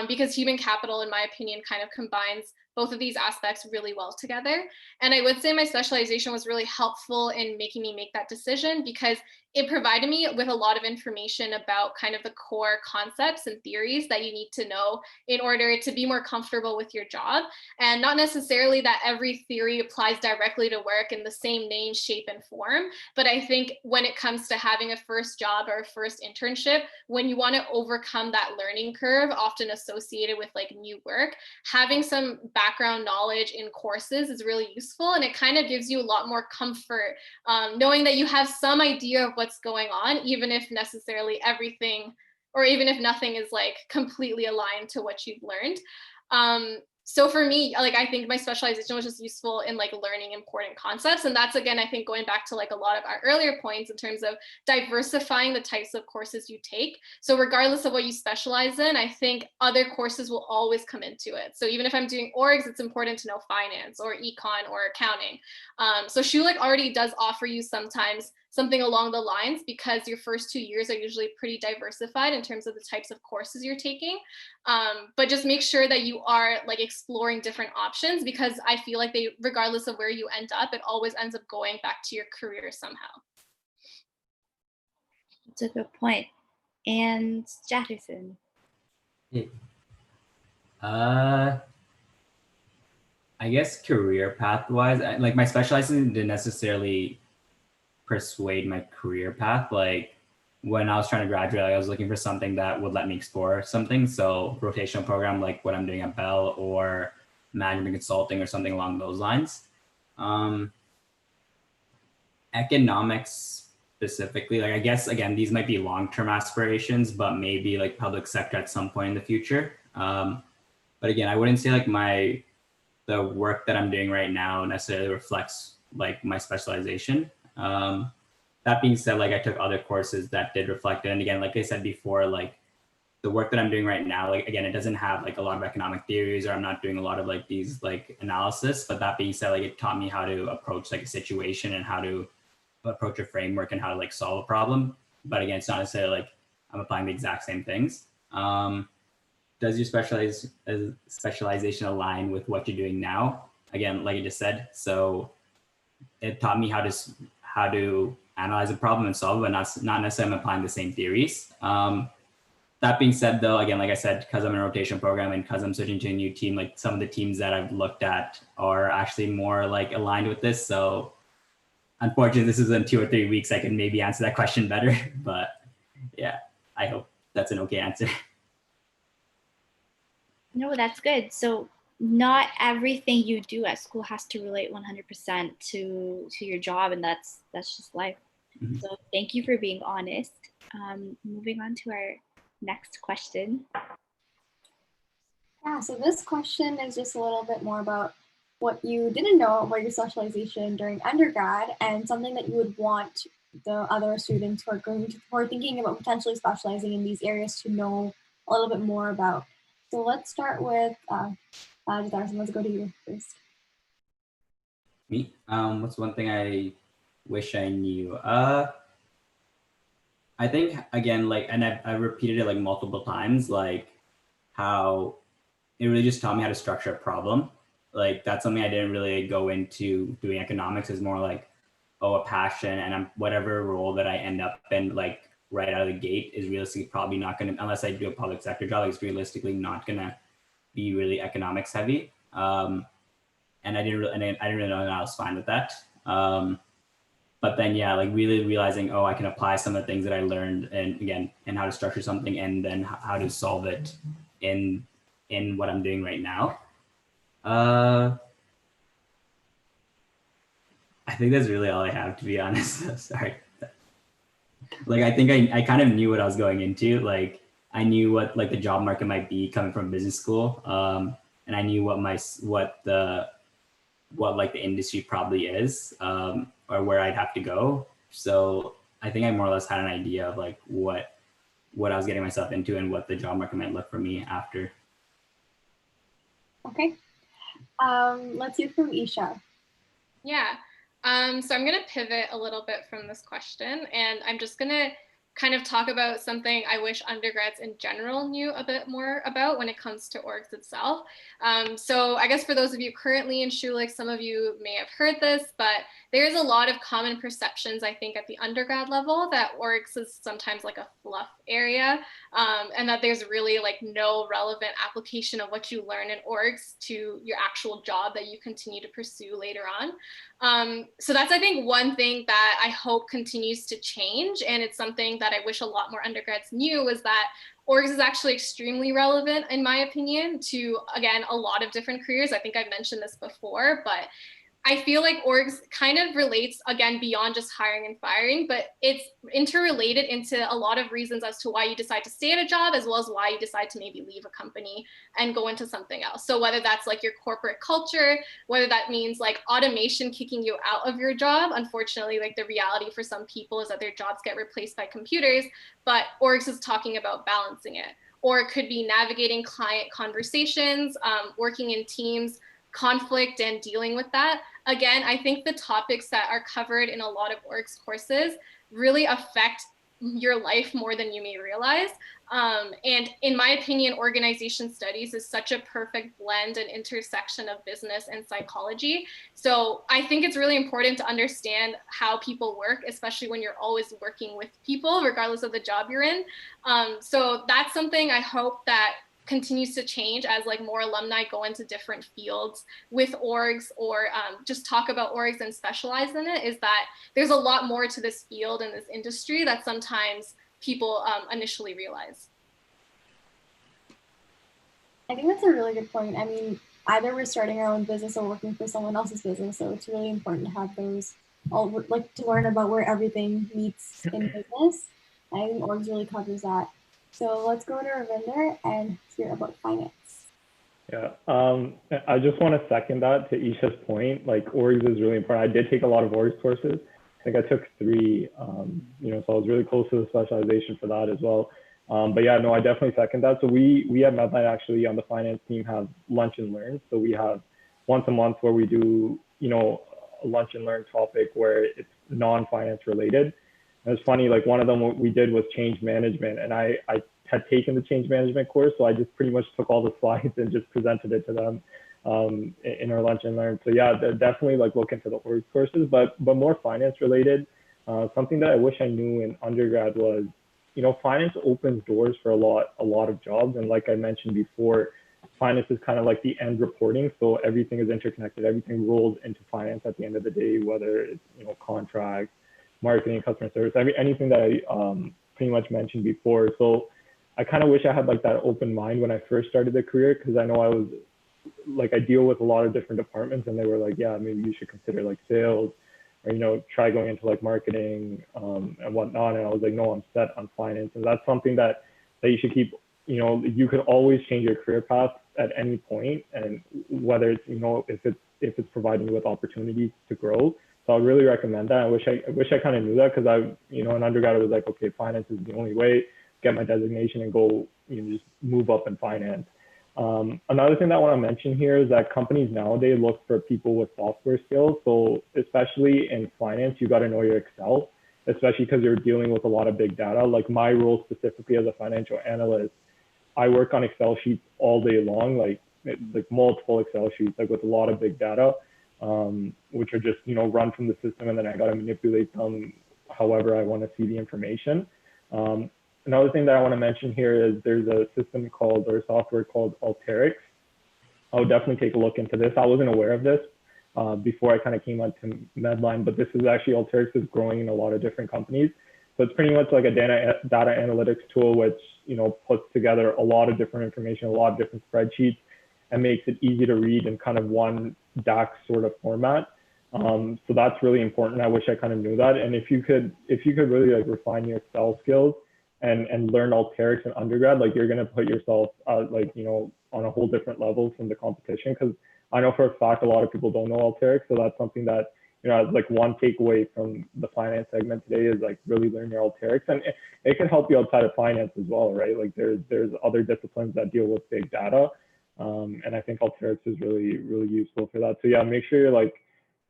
because human capital, in my opinion, kind of combines both of these aspects really well together. And I would say my specialization was really helpful in making me make that decision, because it provided me with a lot of information about kind of the core concepts and theories that you need to know in order to be more comfortable with your job. And not necessarily that every theory applies directly to work in the same name, shape, and form. But I think when it comes to having a first job or a first internship, when you want to overcome that learning curve, often associated with like new work, having some background knowledge in courses is really useful. And it kind of gives you a lot more comfort, knowing that you have some idea of what's going on, even if necessarily everything, or even if nothing is like completely aligned to what you've learned. So for me, like, I think my specialization was just useful in like learning important concepts. And that's, again, I think going back to like a lot of our earlier points in terms of diversifying the types of courses you take. So regardless of what you specialize in, I think other courses will always come into it. So even if I'm doing orgs, it's important to know finance or econ or accounting. So Schulich already does offer you sometimes something along the lines, because your first 2 years are usually pretty diversified in terms of the types of courses you're taking. But just make sure that you are like exploring different options, because I feel like they, regardless of where you end up, it always ends up going back to your career somehow. That's a good point. And Jefferson. Hey. I guess career path wise, like my specialization didn't necessarily persuade my career path. Like when I was trying to graduate, I was looking for something that would let me explore something. So rotational program, like what I'm doing at Bell, or management consulting, or something along those lines. Economics specifically, like I guess, again, these might be long-term aspirations, but maybe like public sector at some point in the future. But again, I wouldn't say like the work that I'm doing right now necessarily reflects like my specialization. That being said, like I took other courses that did reflect it. And again, like I said before, like the work that I'm doing right now, like again, it doesn't have like a lot of economic theories, or I'm not doing a lot of like these like analysis. But that being said, like it taught me how to approach like a situation and how to approach a framework and how to like solve a problem. But again, it's not necessarily like I'm applying the exact same things. Does your specialization align with what you're doing now? Again, like I just said, so it taught me how to analyze a problem and solve it, but not necessarily I'm applying the same theories. That being said, though, again, like I said, because I'm in a rotation program and because I'm switching to a new team, like some of the teams that I've looked at are actually more like aligned with this. So unfortunately, this is in 2 or 3 weeks. I can maybe answer that question better, but yeah, I hope that's an okay answer. No, that's good. So not everything you do at school has to relate 100% to your job, and that's just life. Mm-hmm. So thank you for being honest. Moving on to our next question. Yeah, so this question is just a little bit more about what you didn't know about your specialization during undergrad, and something that you would want the other students who are thinking about potentially specializing in these areas to know a little bit more about. So let's start with let's go to you first. Me? What's one thing I wish I knew? I think, again, like, and I repeated it like multiple times, like how it really just taught me how to structure a problem. Like that's something I didn't really go into doing economics. Is more like, oh, a passion, and whatever role that I end up in, like right out of the gate, is realistically probably not going to, unless I do a public sector job, it's realistically not going to be really economics heavy. And I didn't really know that I was fine with that. But then, yeah, like really realizing, oh, I can apply some of the things that I learned, and again, and how to structure something, and then how to solve it in what I'm doing right now. I think that's really all I have, to be honest. Sorry. Like, I think I kind of knew what I was going into. Like, I knew what like the job market might be coming from business school. And I knew what the what like the industry probably is, or where I'd have to go. So I think I more or less had an idea of like what I was getting myself into and what the job market might look for me after. Okay. Let's hear from Isha. Yeah. So I'm going to pivot a little bit from this question, and I'm just going to kind of talk about something I wish undergrads in general knew a bit more about when it comes to orgs itself. So I guess for those of you currently in Schulich, some of you may have heard this, but there's a lot of common perceptions, I think, at the undergrad level that orgs is sometimes like a fluff area, and that there's really like no relevant application of what you learn in orgs to your actual job that you continue to pursue later on. So that's, I think, one thing that I hope continues to change. And it's something that I wish a lot more undergrads knew, was that orgs is actually extremely relevant, in my opinion, to, again, a lot of different careers. I think I've mentioned this before, but I feel like orgs kind of relates, again, beyond just hiring and firing, but it's interrelated into a lot of reasons as to why you decide to stay at a job, as well as why you decide to maybe leave a company and go into something else. So whether that's like your corporate culture, whether that means like automation kicking you out of your job. Unfortunately, like the reality for some people is that their jobs get replaced by computers, but orgs is talking about balancing it. Or it could be navigating client conversations, working in teams, conflict, and dealing with that. Again, I think the topics that are covered in a lot of orgs courses really affect your life more than you may realize. And in my opinion, organization studies is such a perfect blend and intersection of business and psychology. So I think it's really important to understand how people work, especially when you're always working with people, regardless of the job you're in. So that's something I hope that continues to change as like more alumni go into different fields with orgs, or just talk about orgs and specialize in it, is that there's a lot more to this field and this industry that sometimes people initially realize. I think that's a really good point. I mean, either we're starting our own business or working for someone else's business, so it's really important to have those, all like to learn about where everything meets in business. I think orgs really covers that. So let's go to Ravinder and hear about finance. Yeah, I just want to second that to Isha's point. Like orgs is really important. I did take a lot of orgs courses. I think I took 3, you know, so I was really close to the specialization for that as well. But yeah, no, I definitely second that. So we at Medline actually on the finance team have lunch and learn. So we have once a month where we do, you know, a lunch and learn topic where it's non-finance related. And it's funny, like one of them what we did was change management, and I had taken the change management course, so I just pretty much took all the slides and just presented it to them in our lunch and learn. So yeah, definitely like look into the org courses, but more finance related. Something that I wish I knew in undergrad was, you know, finance opens doors for a lot of jobs, and like I mentioned before, finance is kind of like the end reporting, so everything is interconnected. Everything rolls into finance at the end of the day, whether it's, you know, contracts, marketing, customer service, anything that I pretty much mentioned before. So I kind of wish I had like that open mind when I first started the career, because I know I was like, I deal with a lot of different departments, and they were like, yeah, maybe you should consider like sales, or, you know, try going into like marketing and whatnot. And I was like, no, I'm set on finance. And that's something that you should keep, you know, you could always change your career path at any point, and whether it's, you know, if it's providing you with opportunities to grow. So I would really recommend that. I wish I kind of knew that, because I, you know, in undergrad, I was like, okay, finance is the only way, get my designation and go, you know, just move up in finance. Another thing that I want to mention here is that companies nowadays look for people with software skills. So especially in finance, you got to know your Excel, especially because you're dealing with a lot of big data. Like my role specifically as a financial analyst, I work on Excel sheets all day long, like multiple Excel sheets, like with a lot of big data, which are just, you know, run from the system, and then I got to manipulate them however I want to see the information. Another thing that I want to mention here is there's a system called, or software called Alteryx. I would definitely take a look into this. I wasn't aware of this before I kind of came onto Medline, but this is actually, Alteryx is growing in a lot of different companies. So it's pretty much like a data analytics tool, which, you know, puts together a lot of different information, a lot of different spreadsheets, and makes it easy to read in kind of one DAX sort of format. So that's really important. I wish I kind of knew that. And if you could really like refine your Excel skills and learn Alteryx in undergrad, like you're going to put yourself like, you know, on a whole different level from the competition. Because I know for a fact a lot of people don't know Alteryx, so that's something that, you know, as like one takeaway from the finance segment today is like really learn your Alteryx, and it can help you outside of finance as well, right? Like there's other disciplines that deal with big data, and I think Alteryx is really useful for that. So yeah, make sure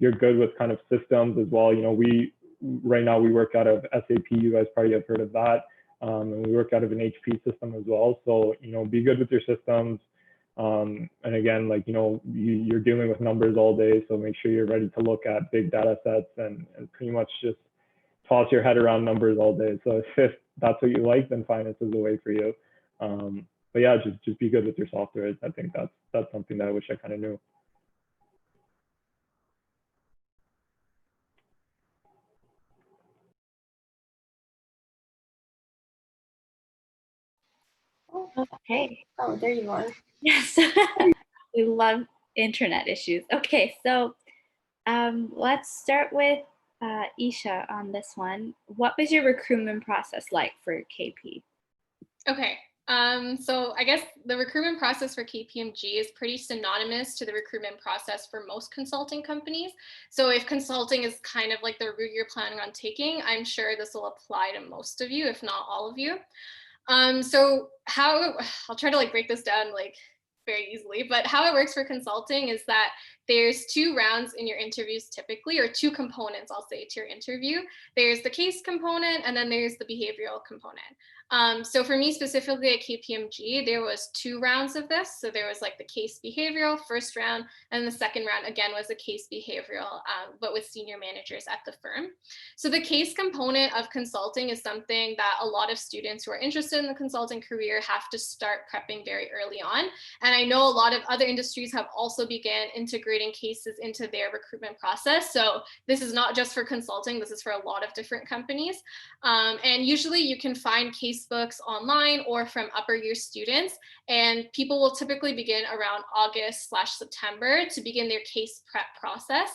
you're good with kind of systems as well. You know, right now we work out of SAP. You guys probably have heard of that, and we work out of an HP system as well. So you know, be good with your systems. And again, like, you know, you're dealing with numbers all day, so make sure you're ready to look at big data sets and pretty much just toss your head around numbers all day. So if that's what you like, then finance is the way for you. But yeah, just be good with your software. I think that's something that I wish I kind of knew. Okay. Oh, there you are. Yes. We love internet issues. Okay, so let's start with Isha on this one. What was your recruitment process like for KP? Okay. So I guess the recruitment process for KPMG is pretty synonymous to the recruitment process for most consulting companies. So if consulting is kind of like the route you're planning on taking, I'm sure this will apply to most of you, if not all of you. So I'll try to like break this down like very easily, but how it works for consulting is that there's 2 rounds in your interviews typically, or 2 components, I'll say, to your interview. There's the case component, and then there's the behavioral component. So for me specifically at KPMG, there was 2 rounds of this. So there was like the case behavioral first round, and the second round again was a case behavioral, but with senior managers at the firm. So the case component of consulting is something that a lot of students who are interested in the consulting career have to start prepping very early on. And I know a lot of other industries have also began integrating cases into their recruitment process. So this is not just for consulting, this is for a lot of different companies. And usually you can find case books online or from upper year students, and people will typically begin around August/September to begin their case prep process.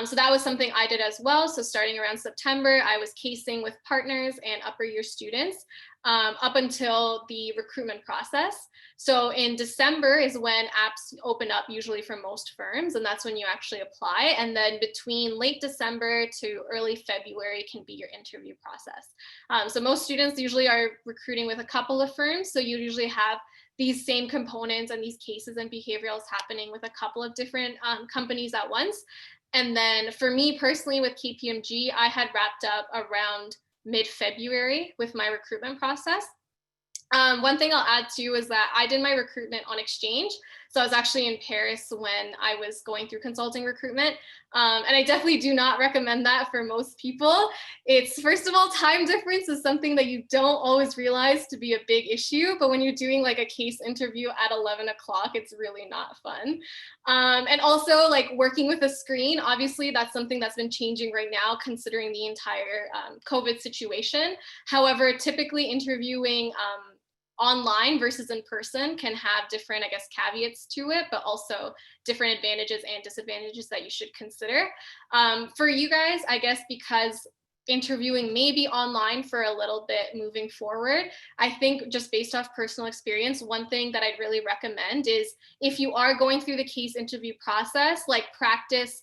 So that was something I did as well. So starting around September, I was casing with partners and upper year students up until the recruitment process. So in December is when apps open up usually for most firms, and that's when you actually apply. And then between late December to early February can be your interview process. So most students usually are recruiting with a couple of firms. So you usually have these same components and these cases and behaviorals happening with a couple of different companies at once. And then for me personally with KPMG, I had wrapped up around mid-February with my recruitment process. One thing I'll add too is that I did my recruitment on exchange. So I was actually in Paris when I was going through consulting recruitment. And I definitely do not recommend that for most people. It's, first of all, time difference is something that you don't always realize to be a big issue. But when you're doing like a case interview at 11 o'clock, it's really not fun. And also like working with a screen, obviously that's something that's been changing right now considering the entire COVID situation. However, typically interviewing online versus in person can have different, I guess, caveats to it, but also different advantages and disadvantages that you should consider. For you guys, I guess, because interviewing may be online for a little bit moving forward, I think just based off personal experience, one thing that I'd really recommend is if you are going through the case interview process, like practice.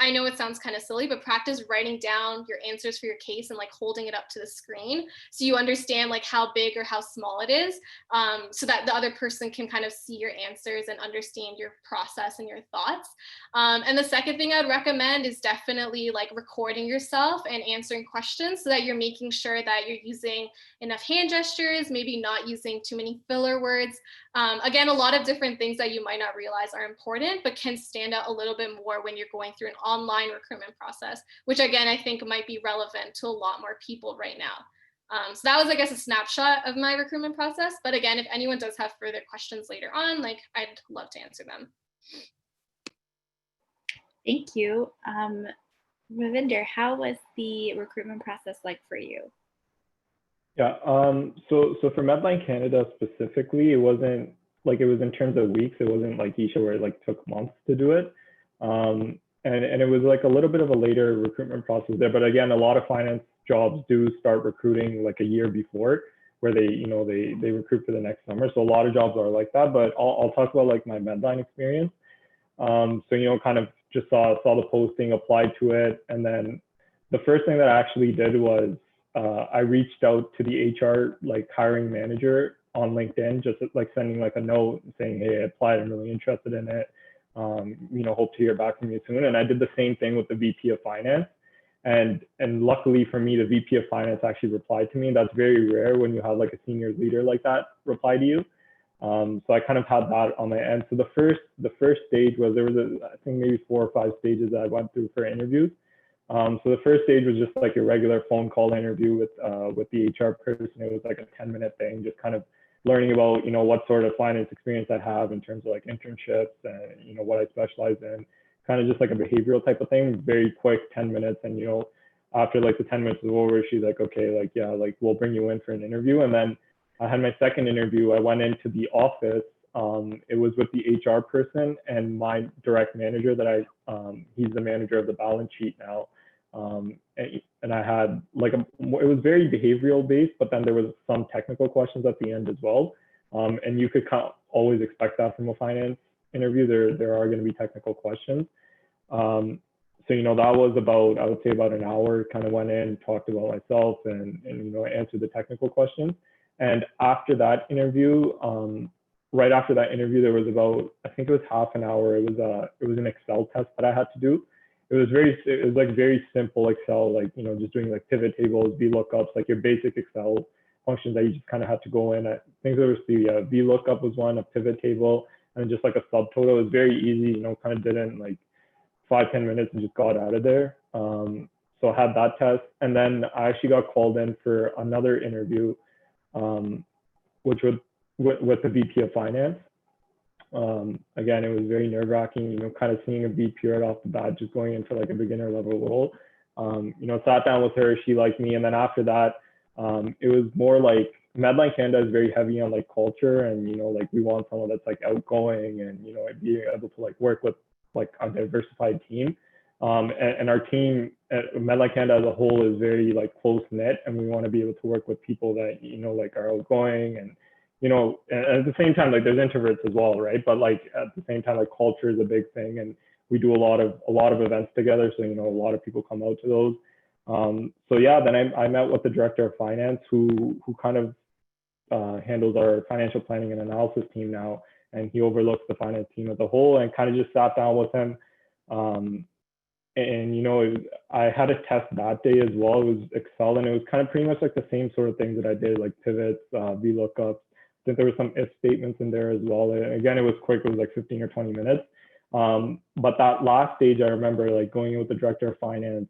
I know it sounds kind of silly, but practice writing down your answers for your case and like holding it up to the screen so you understand like how big or how small it is, so that the other person can kind of see your answers and understand your process and your thoughts. And the second thing I'd recommend is definitely like recording yourself and answering questions so that you're making sure that you're using enough hand gestures, maybe not using too many filler words. Again, a lot of different things that you might not realize are important, but can stand out a little bit more when you're going through an online recruitment process, which again, I think might be relevant to a lot more people right now. So that was, I guess, a snapshot of my recruitment process. But again, if anyone does have further questions later on, like I'd love to answer them. Thank you. Ravinder, how was the recruitment process like for you? Yeah, so for Medline Canada specifically, it wasn't like, it was in terms of weeks. It wasn't like Isha where it like took months to do it. And it was like a little bit of a later recruitment process there. But again, a lot of finance jobs do start recruiting like a year before, where they, you know, they recruit for the next summer. So a lot of jobs are like that. But I'll talk about like my Medline experience. So, kind of just saw the posting, applied to it. And then the first thing that I actually did was I reached out to the HR hiring manager on LinkedIn, just sending a note saying, hey, I applied, I'm really interested in it. Hope to hear back from you soon. And I did the same thing with the VP of Finance. And luckily for me, the VP of Finance actually replied to me. That's very rare when you have a senior leader like that reply to you. So I kind of had that on my end. So the first stage was, there was I think maybe 4 or 5 stages that I went through for interviews. So the first stage was just a regular phone call interview with the HR person. It was a 10-minute thing, just kind of learning about what sort of finance experience I have in terms of internships and what I specialize in, kind of just a behavioral type of thing. Very quick, 10 minutes, and after the 10 minutes was over, she's okay, yeah, we'll bring you in for an interview. And then I had my second interview. I went into the office. It was with the HR person and my direct manager that he's the manager of the balance sheet now. And I had it was very behavioral based, but then there was some technical questions at the end as well. And you could always expect that from a finance interview. There are going to be technical questions. So, that was about, I would say about an hour, kind of went in, talked about myself and answered the technical questions. And after that interview, right after that interview, there was about, I think it was half an hour. It was an Excel test that I had to do. It was very simple Excel, just doing pivot tables, VLOOKUPs, your basic Excel functions that you just kind of had to go in. I think there was the VLOOKUP was one, a pivot table, and just a subtotal. It was very easy, kind of did it in 5-10 minutes and just got out of there. So I had that test, and then I actually got called in for another interview, which was with the VP of Finance. Again, it was very nerve-wracking, kind of seeing a VP right off the bat, just going into a beginner level role. Sat down with her, she liked me, and then after that, it was more Medline Canada is very heavy on culture, and we want someone that's outgoing and being able to work with a diversified team. And our team at Medline Canada as a whole is very close knit, and we want to be able to work with people that are outgoing and and at the same time there's introverts as well, right? But at the same time culture is a big thing, and we do a lot of events together, so a lot of people come out to those. So yeah, then I met with the director of finance who kind of handles our financial planning and analysis team now, and he overlooks the finance team as a whole, and kind of just sat down with him. And I had a test that day as well. It was Excel, and it was kind of pretty much the same sort of things that I did, pivots, VLOOKUPs. I think there were some if statements in there as well. And again, it was quick. It was 15 or 20 minutes. But that last stage, I remember going in with the director of finance.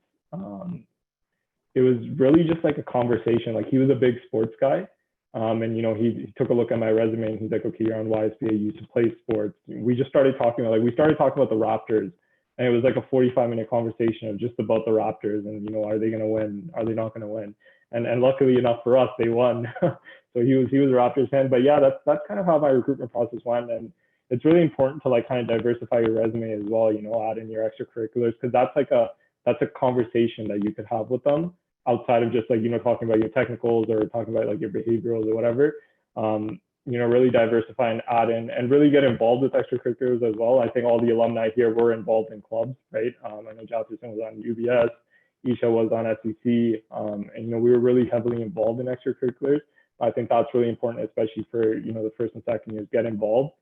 It was really just a conversation. He was a big sports guy. And he took a look at my resume, and he's okay, you're on YSBA, you used to play sports. We just started talking about about the Raptors, and it was a 45-minute conversation of just about the Raptors and are they going to win? Are they not going to win? And luckily enough for us, they won. So he was a Raptors fan. But yeah, that's kind of how my recruitment process went. And it's really important to kind of diversify your resume as well. Add in your extracurriculars, because that's a conversation that you could have with them outside of just talking about your technicals or talking about your behaviorals or whatever. Really diversify and add in and really get involved with extracurriculars as well. I think all the alumni here were involved in clubs, right? I know Jefferson was on UBS, Isha was on SEC, and we were really heavily involved in extracurriculars. I think that's really important, especially for the first and second years, get involved.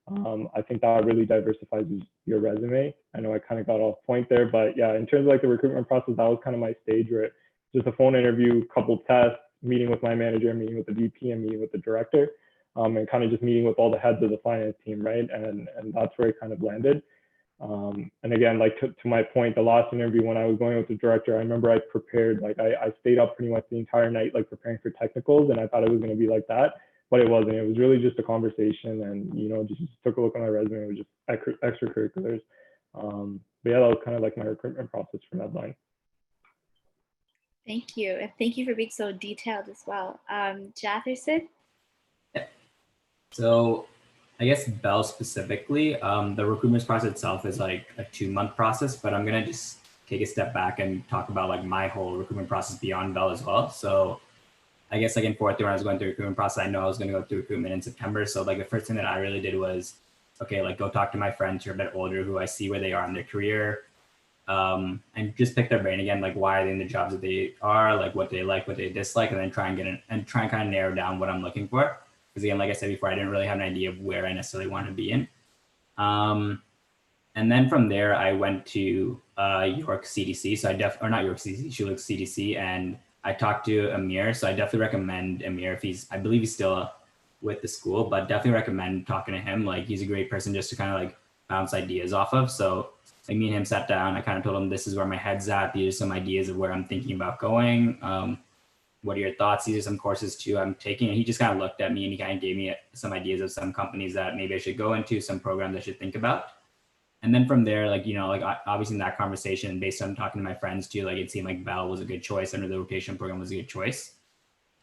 I think that really diversifies your resume. I know I kind of got off point there, but yeah, in terms of the recruitment process, that was kind of my stage, where just a phone interview, couple tests, meeting with my manager, meeting with the VP, and meeting with the director, and kind of just meeting with all the heads of the finance team, right? And that's where it kind of landed. And again, to my point, the last interview when I was going with the director, I remember I prepared, I stayed up pretty much the entire night, preparing for technicals, and I thought it was going to be like that, but it wasn't. It was really just a conversation, and just took a look at my resume. It was just extracurriculars. But yeah, that was kind of my recruitment process for Medline. Thank you, and thank you for being so detailed as well. Jefferson? So I guess Bell specifically, the recruitment process itself is a 2-month process, but I'm gonna just take a step back and talk about my whole recruitment process beyond Bell as well. So I guess in fourth year when I was going through the recruitment process, I know I was gonna go through recruitment in September. So the first thing that I really did was okay, like go talk to my friends who are a bit older, who I see where they are in their career, and just pick their brain again, like why are they in the jobs that they are, like what they dislike, and then try and kind of narrow down what I'm looking for. Because again, like I said before, I didn't really have an idea of where I necessarily want to be in. And then from there, I went to York CDC. So or not York CDC, Schulich CDC, and I talked to Amir. So I definitely recommend Amir if I believe he's still with the school, but definitely recommend talking to him. Like he's a great person just to kind of like bounce ideas off of. So like me and him sat down. I kind of told him this is where my head's at. These are some ideas of where I'm thinking about going. What are your thoughts? These are some courses too I'm taking. And he just kind of looked at me and he kind of gave me some ideas of some companies that maybe I should go into, some programs I should think about. And then from there, like, like obviously in that conversation, based on talking to my friends too, like it seemed like Bell was a good choice under the rotation program was a good choice.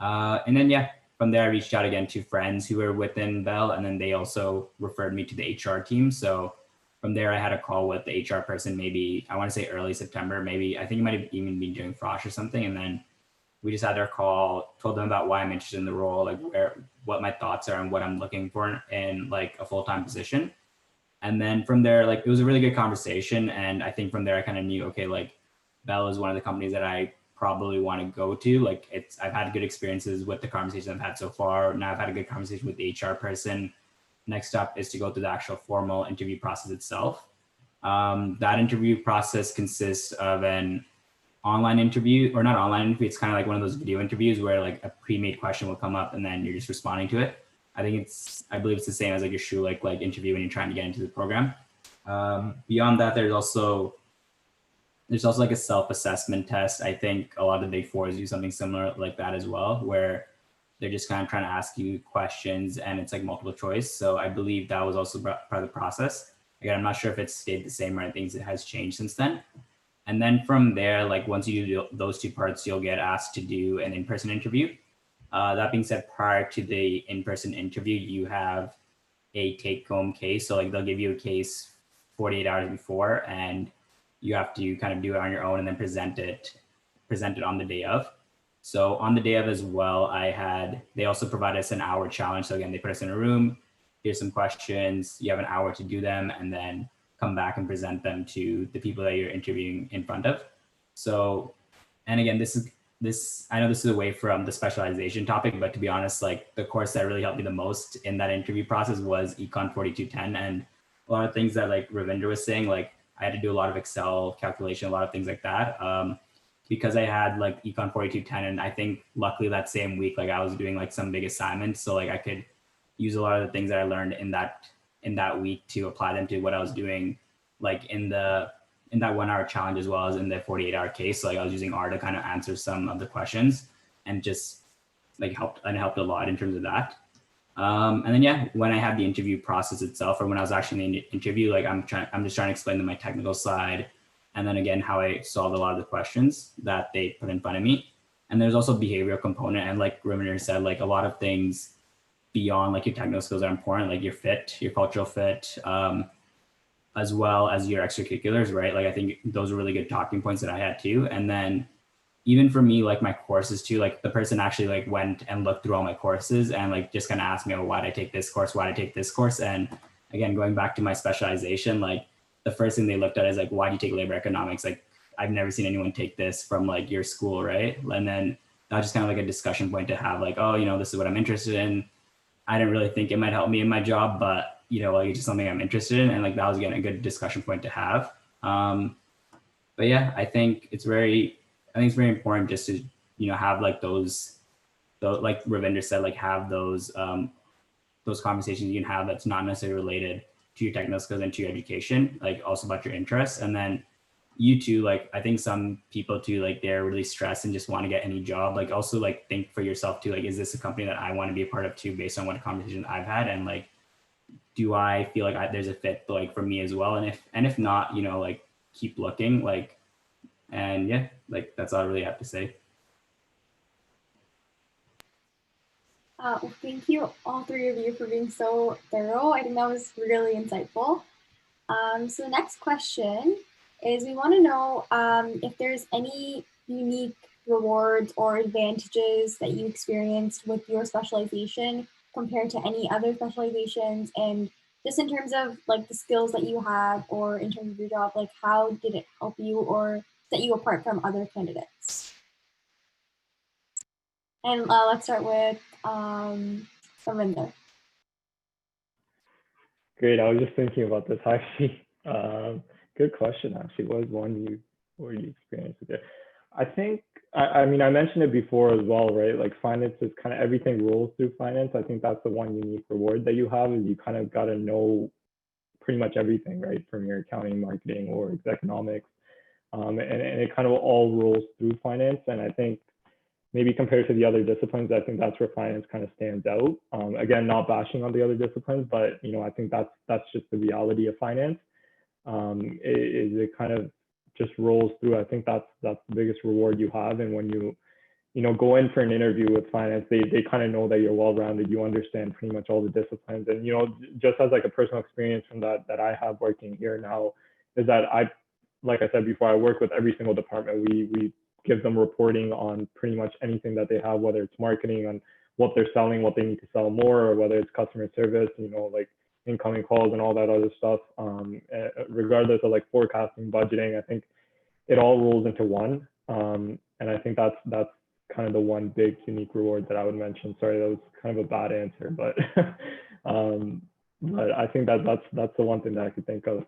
And then, yeah, from there, I reached out again to friends who were within Bell, and then they also referred me to the HR team. So from there, I had a call with the HR person, maybe I want to say early September, maybe I think it might have even been doing Frosh or something. And then we just had our call, told them about why I'm interested in the role, like what my thoughts are and what I'm looking for in like a full-time position. And then from there, like it was a really good conversation. And I think from there, I kind of knew, okay, like Bell is one of the companies that I probably want to go to. Like I've had good experiences with the conversations I've had so far. Now I've had a good conversation with the HR person. Next up is to go through the actual formal interview process itself. That interview process consists of an online interview, or not online interview. It's kind of like one of those video interviews where like a pre-made question will come up and then you're just responding to it. I believe it's the same as like your Schulich like interview when you're trying to get into the program. Beyond that, there's also like a self-assessment test. I think a lot of the big fours do something similar like that as well, where they're just kind of trying to ask you questions and it's like multiple choice. So I believe that was also part of the process. Again, I'm not sure if it's stayed the same or I think it has changed since then. And then from there, like once you do those two parts, you'll get asked to do an in-person interview. That being said, prior to the in-person interview, you have a take-home case. So like they'll give you a case 48 hours before, and you have to kind of do it on your own and then present it on the day of. So on the day of as well, they also provided us an hour challenge. So again, they put us in a room, here's some questions, you have an hour to do them, and then come back and present them to the people that you're interviewing in front of. So, and again, I know this is away from the specialization topic, but to be honest, like the course that really helped me the most in that interview process was Econ 4210. And a lot of things that like Ravinder was saying, like I had to do a lot of Excel calculation, a lot of things like that. Because I had like Econ 4210, and I think luckily that same week, like I was doing like some big assignments. So like I could use a lot of the things that I learned in that week to apply them to what I was doing, like in that 1 hour challenge, as well as in the 48-hour case. So like I was using R to kind of answer some of the questions and just like helped a lot in terms of that. And then, yeah, when I had the interview process itself, or when I was actually in the interview, like I'm just trying to explain them my technical side. And then again, how I solved a lot of the questions that they put in front of me. And there's also behavioral component. And like Ravinder said, like a lot of things beyond like your technical skills are important, like your fit, your cultural fit, as well as your extracurriculars, right? Like I think those are really good talking points that I had too. And then even for me, like my courses too, like the person actually like went and looked through all my courses and like just kind of asked me, oh, why did I take this course? Why did I take this course? And again, going back to my specialization, like the first thing they looked at is like, why do you take labor economics? Like I've never seen anyone take this from like your school, right? And then that was just kind of like a discussion point to have, like, oh, this is what I'm interested in. I didn't really think it might help me in my job, but like it's just something I'm interested in. And like that was again a good discussion point to have. But yeah, I think it's very important just to, have like those like Ravinder said, like have those conversations you can have that's not necessarily related to your technical skills and to your education, like also about your interests. And then you too, like I think some people too, like they're really stressed and just want to get any job. Like also like think for yourself too, like is this a company that I want to be a part of too, based on what conversations I've had, and like do I feel like there's a fit like for me as well? And if not, like keep looking, like, and yeah, like that's all I really have to say. Well, thank you all three of you for being so thorough. I think that was really insightful. So the next question is, we want to know if there's any unique rewards or advantages that you experienced with your specialization compared to any other specializations, and just in terms of like the skills that you have or in terms of your job, like how did it help you or set you apart from other candidates? And let's start with Ravinder. Great. I was just thinking about this actually. Good question. Actually, what is one you experienced with it? I think I mean I mentioned it before as well, right? Like finance is kind of everything rolls through finance. I think that's the one unique reward that you have is you kind of got to know pretty much everything, right? From your accounting, marketing, or economics, and it kind of all rolls through finance. And I think maybe compared to the other disciplines, I think that's where finance kind of stands out. Again, not bashing on the other disciplines, but I think that's just the reality of finance. It kind of just rolls through. I think that's the biggest reward you have. And when you go in for an interview with finance, they kind of know that you're well-rounded. You understand pretty much all the disciplines. And just as like a personal experience from that I have working here now, is that like I said before, I work with every single department. We give them reporting on pretty much anything that they have, whether it's marketing, on what they're selling, what they need to sell more, or whether it's customer service, like incoming calls and all that other stuff. Regardless of like forecasting, budgeting, I think it all rolls into one. And I think that's kind of the one big unique reward that I would mention. Sorry, that was kind of a bad answer, but but I think that's the one thing that I could think of.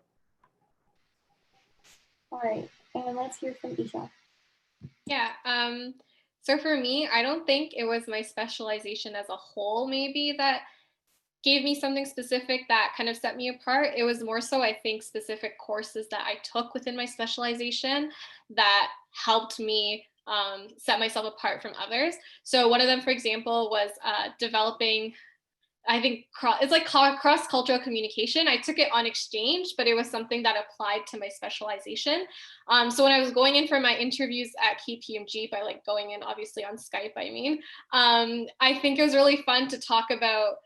All right, and let's hear from Isha. Yeah. So for me, I don't think it was my specialization as a whole, maybe that gave me something specific that kind of set me apart. It was more so, I think, specific courses that I took within my specialization that helped me set myself apart from others. So one of them, for example, was developing, I think it's like cross-cultural communication. I took it on exchange, but it was something that applied to my specialization. So when I was going in for my interviews at KPMG, by like going in obviously on Skype, I think it was really fun to talk about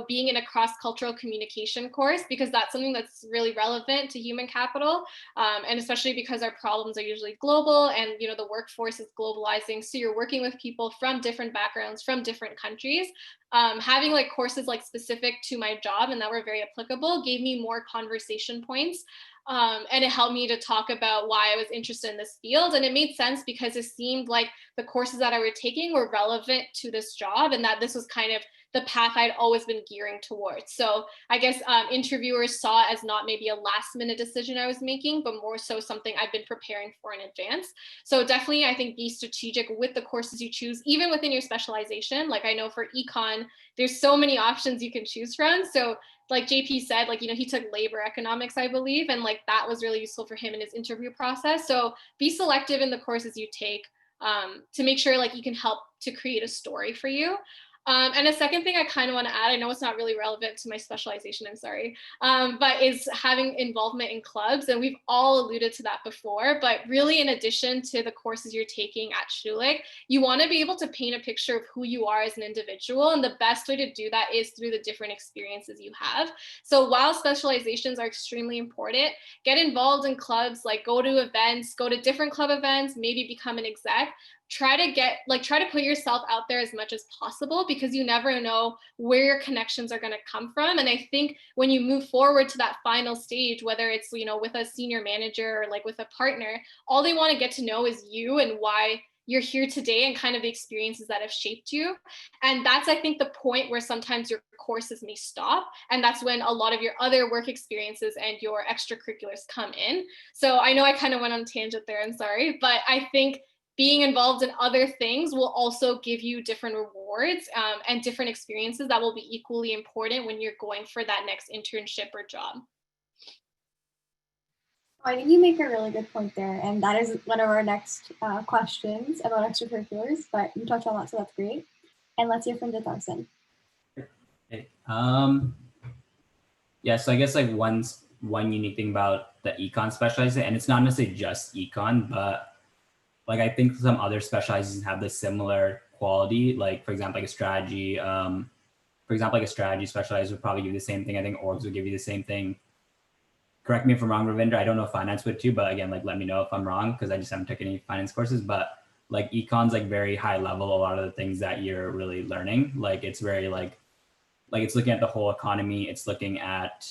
being in a cross-cultural communication course, because that's something that's really relevant to human capital, and especially because our problems are usually global, and the workforce is globalizing, so you're working with people from different backgrounds, from different countries. Having like courses like specific to my job and that were very applicable gave me more conversation points. And it helped me to talk about why I was interested in this field. And it made sense because it seemed like the courses that I were taking were relevant to this job, and that this was kind of the path I'd always been gearing towards. So I guess interviewers saw it as not maybe a last minute decision I was making, but more so something I've been preparing for in advance. So definitely, I think be strategic with the courses you choose, even within your specialization. Like I know for econ, there's so many options you can choose from. So like JP said, like, he took labor economics, I believe, and like that was really useful for him in his interview process. So be selective in the courses you take to make sure like you can help to create a story for you. And a second thing I kind of want to add, I know it's not really relevant to my specialization, I'm sorry, but is having involvement in clubs. And we've all alluded to that before, but really in addition to the courses you're taking at Schulich, you want to be able to paint a picture of who you are as an individual. And the best way to do that is through the different experiences you have. So while specializations are extremely important, get involved in clubs, like go to events, go to different club events, maybe become an exec. Try to put yourself out there as much as possible, because you never know where your connections are going to come from. And I think when you move forward to that final stage, whether it's, with a senior manager or like with a partner, all they want to get to know is you and why you're here today and kind of the experiences that have shaped you. And that's, I think, the point where sometimes your courses may stop. And that's when a lot of your other work experiences and your extracurriculars come in. So I know I kind of went on a tangent there, I'm sorry, but I think being involved in other things will also give you different rewards and different experiences that will be equally important when you're going for that next internship or job. I think you make a really good point there, and that is one of our next questions about extracurriculars, but you touched on that, so that's great. And let's hear from Ditharsan. Okay. Yeah, so I guess like one unique thing about the econ specialization, and it's not necessarily just econ, but like I think some other specializations have the similar quality. Like for example, like a strategy, specialized would probably give you the same thing. I think orgs would give you the same thing. Correct me if I'm wrong, Ravinder. I don't know if finance would too, but again, like let me know if I'm wrong, because I just haven't taken any finance courses. But like econ's like very high level. A lot of the things that you're really learning, like it's very like like it's looking at the whole economy. It's looking at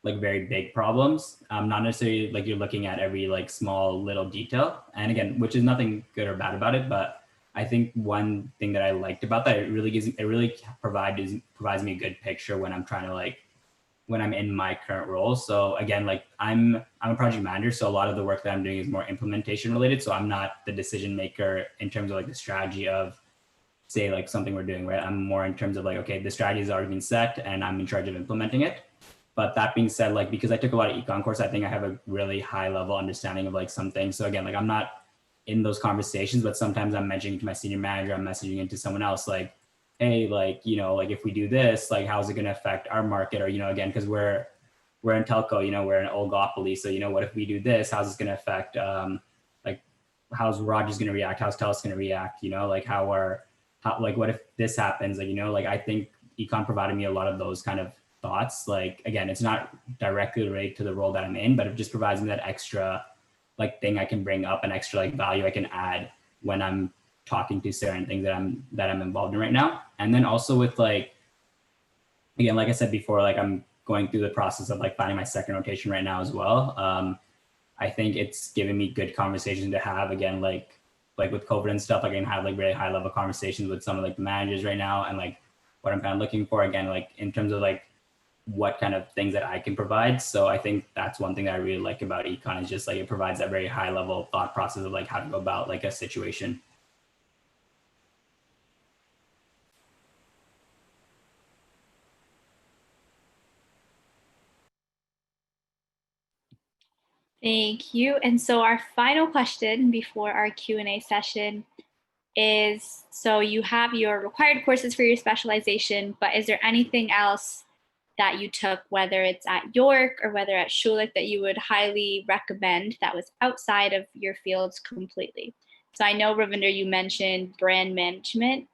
like very big problems, not necessarily like you're looking at every like small little detail. And again, which is nothing good or bad about it, but I think one thing that I liked about that, it really provides me a good picture when I'm trying to like, when I'm in my current role. So again, like I'm a project manager, so a lot of the work that I'm doing is more implementation related. So I'm not the decision maker in terms of like the strategy of, say, like something we're doing, right? I'm more in terms of like, okay, the strategy has already been set and I'm in charge of implementing it. But that being said, like, because I took a lot of econ course, I think I have a really high level understanding of like some things. So again, like I'm not in those conversations, but sometimes I'm mentioning to my senior manager, I'm messaging into someone else like, hey, like, you know, like if we do this, like, how's it going to affect our market? Or, you know, again, because we're in telco, you know, we're in oligopoly. So, you know, what if we do this? How's this going to affect, like, how's Rogers going to react? How's Telus going to react? You know, like like, what if this happens? Like, you know, like I think econ provided me a lot of those kind of thoughts. Like, again, it's not directly related to the role that I'm in, but it just provides me that extra like thing I can bring up, an extra like value I can add when I'm talking to certain things that I'm involved in right now. And then also with like, again, like I said before, like I'm going through the process of like finding my second rotation right now as well. I think it's given me good conversations to have, again, like with COVID and stuff, I can have like really high level conversations with some of like the managers right now, and like what I'm kind of looking for, again, like in terms of like what kind of things that I can provide. So I think that's one thing that I really like about econ, is just like it provides that very high level thought process of like how to go about like a situation. Thank you. And so our final question before our Q&A session is, so you have your required courses for your specialization, but is there anything else that you took, whether it's at York or whether at Schulich, that you would highly recommend that was outside of your fields completely? So I know, Ravinder, you mentioned brand management,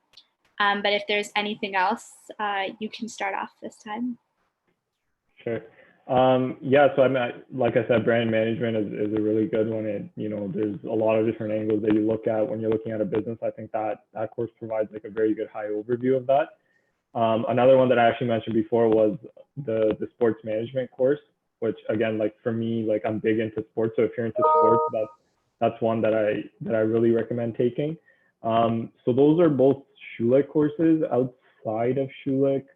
but if there's anything else, you can start off this time. Sure. Yeah, so I mean, like I said, brand management is a really good one. And, you know, there's a lot of different angles that you look at when you're looking at a business. I think that course provides like a very good high overview of that. Another one that I actually mentioned before was the sports management course, which again, like for me, like I'm big into sports. So if you're into sports, that's one that I really recommend taking. So those are both Schulich courses. Outside of Schulich,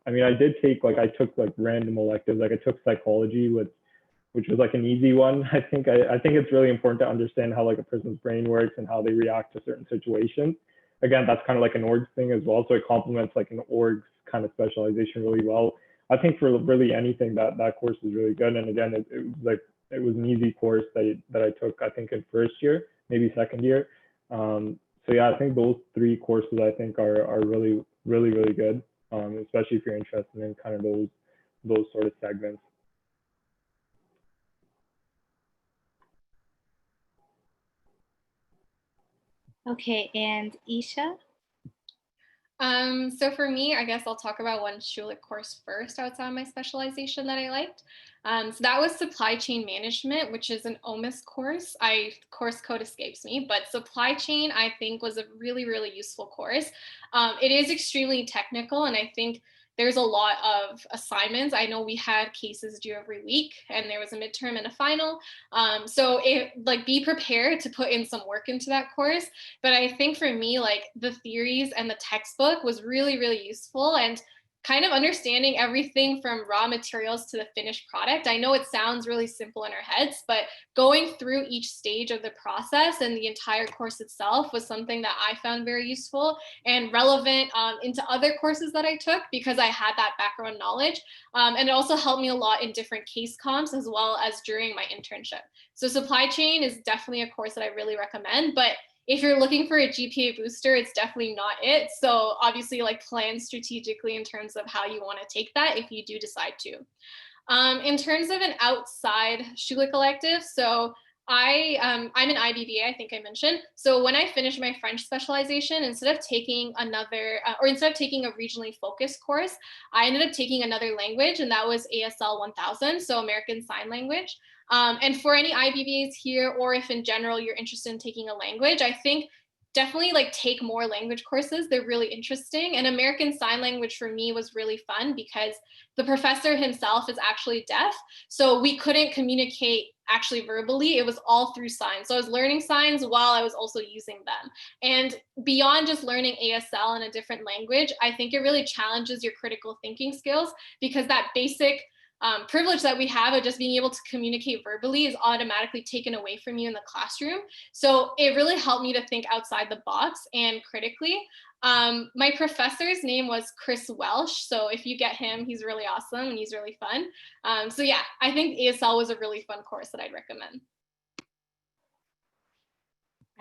I mean, I took like random electives. Like I took psychology, which was like an easy one. I think it's really important to understand how like a person's brain works and how they react to certain situations. Again, that's kind of like an org thing as well. So it complements like an org kind of specialization really well. I think for really anything, that course is really good. And again, it was an easy course that I took, I think in first year, maybe second year. So yeah, I think those three courses I think are really, really, really good, especially if you're interested in kind of those sort of segments. Okay, and Isha? So for me, I guess I'll talk about one Schulich course first outside my specialization that I liked. So that was supply chain management, which is an OMIS course. Course code escapes me, but supply chain I think was a really, really useful course. It is extremely technical, and I think there's a lot of assignments. I know we had cases due every week, and there was a midterm and a final. So be prepared to put in some work into that course. But I think for me, like the theories and the textbook was really, really useful, and kind of understanding everything from raw materials to the finished product. I know it sounds really simple in our heads, but going through each stage of the process and the entire course itself was something that I found very useful and relevant into other courses that I took, because I had that background knowledge. And it also helped me a lot in different case comps as well as during my internship. So supply chain is definitely a course that I really recommend, but if you're looking for a GPA booster, it's definitely not it. So obviously like plan strategically in terms of how you want to take that if you do decide to. In terms of an outside Schulich elective, so I'm an IBBA, I think I mentioned. So when I finished my French specialization, instead of taking a regionally focused course, I ended up taking another language, and that was ASL 1000, so American Sign Language. And for any IBBAs here, or if in general you're interested in taking a language, I think definitely like take more language courses. They're really interesting. And American Sign Language for me was really fun because the professor himself is actually deaf. So we couldn't communicate actually verbally. It was all through signs. So I was learning signs while I was also using them. And beyond just learning ASL in a different language, I think it really challenges your critical thinking skills, because that basic privilege that we have of just being able to communicate verbally is automatically taken away from you in the classroom. So it really helped me to think outside the box and critically. My professor's name was Chris Welsh. So if you get him, he's really awesome and he's really fun. So yeah, I think ASL was a really fun course that I'd recommend.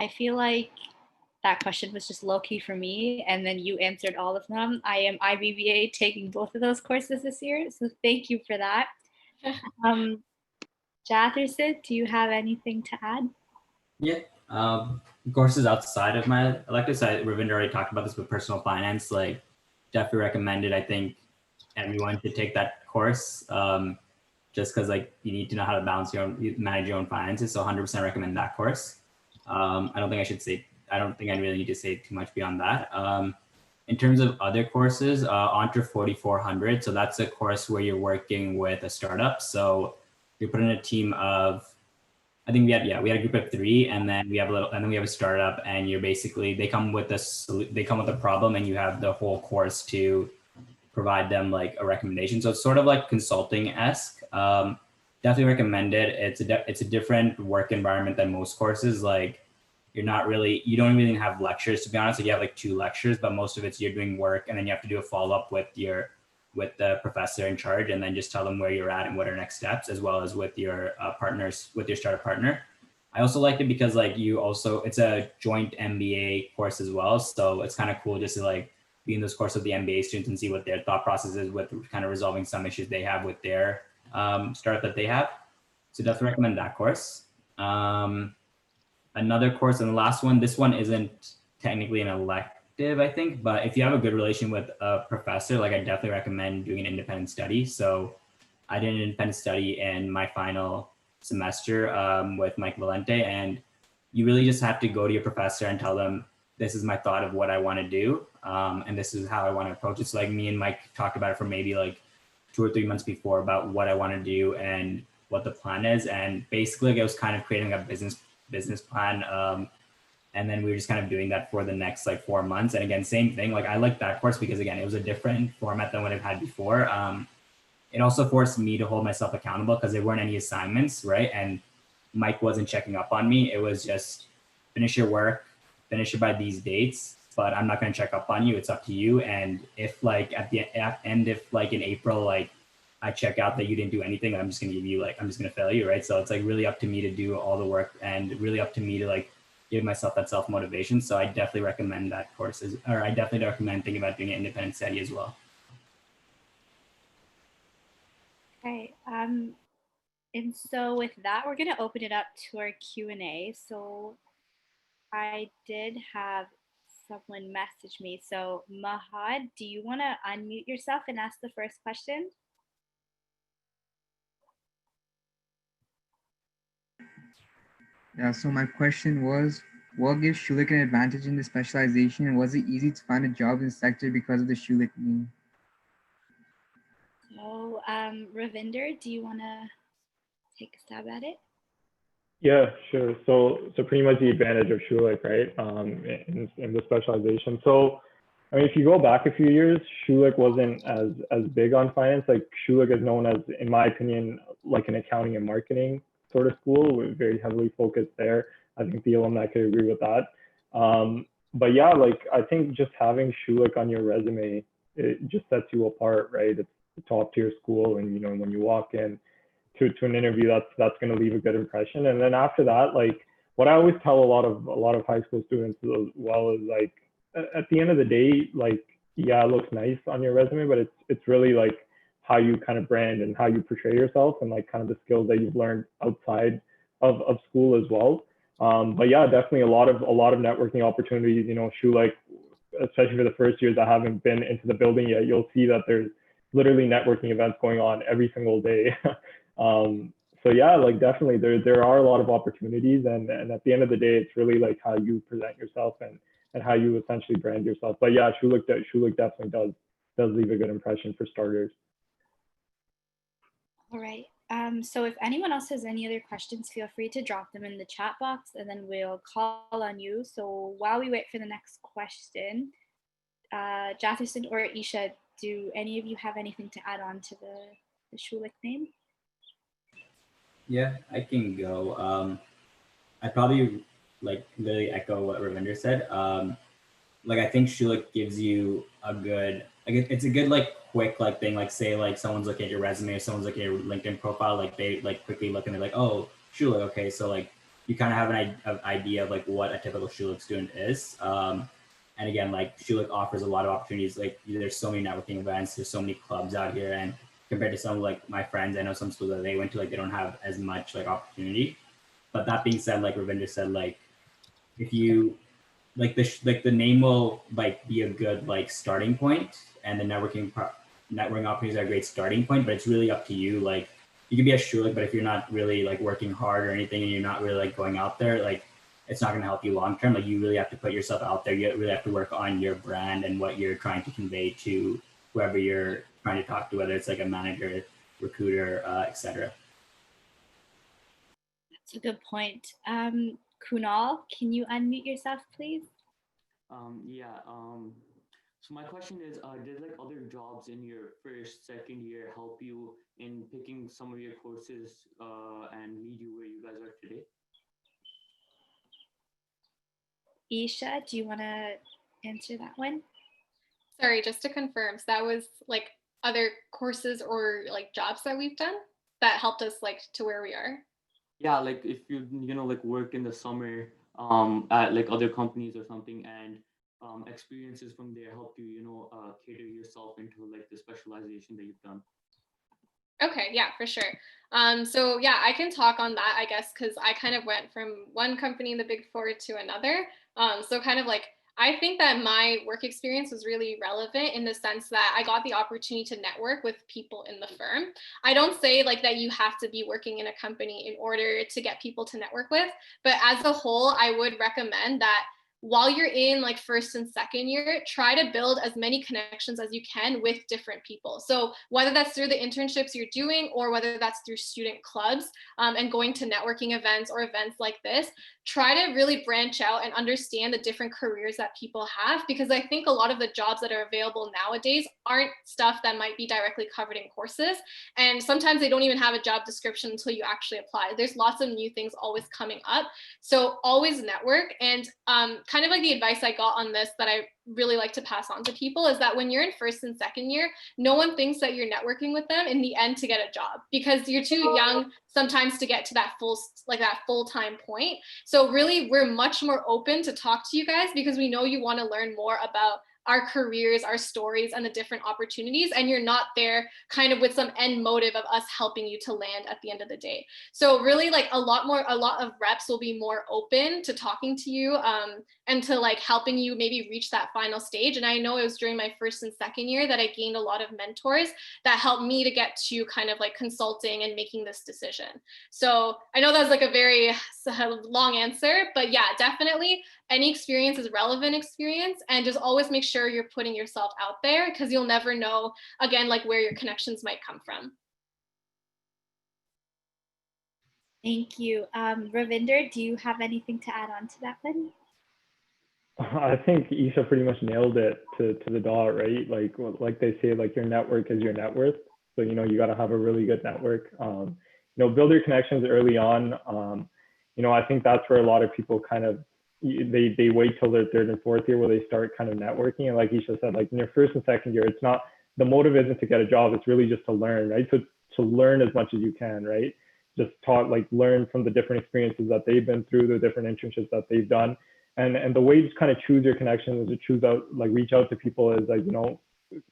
I feel like that question was just low-key for me, and then you answered all of them. I am IBBA taking both of those courses this year, so thank you for that. Jathersid, do you have anything to add? Yeah, courses outside of my elective side, Ravinder already talked about this with personal finance, like definitely recommended. I think everyone should take that course, just because like you need to know how to balance your own, manage your own finances. So 100% recommend that course. I don't think I really need to say too much beyond that. In terms of other courses, Entre 4400. So that's a course where you're working with a startup. So you're put in a team of, I think we had a group of 3, and then we have a startup, and you're basically, they come with a problem, and you have the whole course to provide them like a recommendation. So it's sort of like consulting-esque. Definitely recommend it. It's a different work environment than most courses. Like you don't really have lectures, to be honest. Like you have like 2 lectures, but most of it's you're doing work, and then you have to do a follow-up with the professor in charge, and then just tell them where you're at and what are next steps, as well as with your partners, with your startup partner. I also liked it because like it's a joint MBA course as well. So it's kind of cool just to like be in this course with the MBA students and see what their thought process is with kind of resolving some issues they have with their startup that they have. So definitely recommend that course. Another course, and the last one, this one isn't technically an elective, I think, but if you have a good relation with a professor, like I definitely recommend doing an independent study. So I did an independent study in my final semester with Mike Valente, and you really just have to go to your professor and tell them, this is my thought of what I want to do, and this is how I want to approach it. So like me and Mike talked about it for maybe like 2 or 3 months before about what I want to do and what the plan is. And basically I was kind of creating a business plan. And then we were just kind of doing that for the next like 4 months. And again, same thing. Like I liked that course because again, it was a different format than what I've had before. It also forced me to hold myself accountable because there weren't any assignments, right? And Mike wasn't checking up on me. It was just finish your work, finish it by these dates, but I'm not going to check up on you. It's up to you. And if like at the end, if like in April, like I check out that you didn't do anything, I'm just going to give you like, I'm just going to fail you, right? So it's like really up to me to do all the work and really up to me to like give myself that self-motivation. So I definitely recommend that courses, or I definitely recommend thinking about doing an independent study as well. Okay, and so with that, we're gonna open it up to our Q&A. So I did have someone message me. So Mahad, do you wanna unmute yourself and ask the first question? Yeah, so my question was, what gives Schulich an advantage in the specialization, and was it easy to find a job in the sector because of the Schulich name? So Ravinder, do you want to take a stab at it? Yeah, sure. So pretty much the advantage of Schulich, right, in the specialization. So, I mean, if you go back a few years, Schulich wasn't as big on finance. Like Schulich is known as, in my opinion, like an accounting and marketing sort of school. We're very heavily focused there. I think the alumni could agree with that. But yeah, like I think just having Schulich on your resume, it just sets you apart, right? It's the top tier school, and you know when you walk in to an interview, that's going to leave a good impression. And then after that, like what I always tell a lot of high school students as well is like at the end of the day, like yeah, it looks nice on your resume, but it's really like how you kind of brand and how you portray yourself, and like kind of the skills that you've learned outside of school as well. But yeah, definitely a lot of networking opportunities. You know, Schulich, especially for the first years that haven't been into the building yet, you'll see that there's literally networking events going on every single day. So yeah, like definitely there are a lot of opportunities, and at the end of the day, it's really like how you present yourself and how you essentially brand yourself. But yeah, Schulich definitely does leave a good impression for starters. All right. So if anyone else has any other questions, feel free to drop them in the chat box and then we'll call on you. So while we wait for the next question, Jefferson or Isha, do any of you have anything to add on to the Schulich name? Yeah, I can go. I probably like literally echo what Ravinder said. Like I think Schulich gives you a good, like it's a good like quick like thing. Like say like someone's looking at your resume or someone's looking at your LinkedIn profile, like they like quickly look and they're like, oh, Schulich, okay. So like you kind of have an idea of like what a typical Schulich student is. And again, like Schulich offers a lot of opportunities. Like there's so many networking events, there's so many clubs out here, and compared to some like my friends, I know some schools that they went to, like they don't have as much like opportunity. But that being said, like Ravinder said, like if you like the name will like be a good like starting point, and the networking opportunities are a great starting point. But it's really up to you. Like you can be a Schulich, but if you're not really like working hard or anything, and you're not really like going out there, like it's not going to help you long term. Like you really have to put yourself out there. You really have to work on your brand and what you're trying to convey to whoever you're trying to talk to, whether it's like a manager, recruiter, etc. That's a good point. Kunal, can you unmute yourself, please? So my question is, did like other jobs in your first, second year help you in picking some of your courses and lead you where you guys are today? Isha, do you want to answer that one? Sorry, just to confirm, so that was like other courses or like jobs that we've done that helped us like to where we are? Yeah, like if you like work in the summer at like other companies or something, and experiences from there helped you cater yourself into like the specialization that you've done. Okay, yeah, for sure. So yeah, I can talk on that, I guess, because I kind of went from one company in the Big Four to another. So kind of like, I think that my work experience was really relevant in the sense that I got the opportunity to network with people in the firm. I don't say like that you have to be working in a company in order to get people to network with, but as a whole, I would recommend that while you're in like first and second year, try to build as many connections as you can with different people. So whether that's through the internships you're doing or whether that's through student clubs and going to networking events or events like this, try to really branch out and understand the different careers that people have, because I think a lot of the jobs that are available nowadays aren't stuff that might be directly covered in courses. And sometimes they don't even have a job description until you actually apply. There's lots of new things always coming up. So always network. And kind of like the advice I got on this that I really like to pass on to people is that when you're in first and second year, no one thinks that you're networking with them in the end to get a job, because you're too young sometimes to get to that full-time point. So really, we're much more open to talk to you guys because we know you want to learn more about our careers, our stories, and the different opportunities. And you're not there kind of with some end motive of us helping you to land at the end of the day. So really like a lot of reps will be more open to talking to you and to like helping you maybe reach that final stage. And I know it was during my first and second year that I gained a lot of mentors that helped me to get to kind of like consulting and making this decision. So I know that's like a very long answer, but yeah, definitely any experience is relevant experience, and just always make sure you're putting yourself out there, because you'll never know, again, like where your connections might come from. Thank you. Ravinder, do you have anything to add on to that one? I think Isha pretty much nailed it to the dot, right? Like they say, like your network is your net worth. So, you got to have a really good network. Build your connections early on. I think that's where a lot of people kind of, they wait till their third and fourth year where they start kind of networking. And like Isha said, like in your first and second year, it's not, the motive isn't to get a job. It's really just to learn, right? To learn as much as you can, right? Just learn from the different experiences that they've been through, the different internships that they've done. And the way to kind of choose your connections is to reach out to people is like,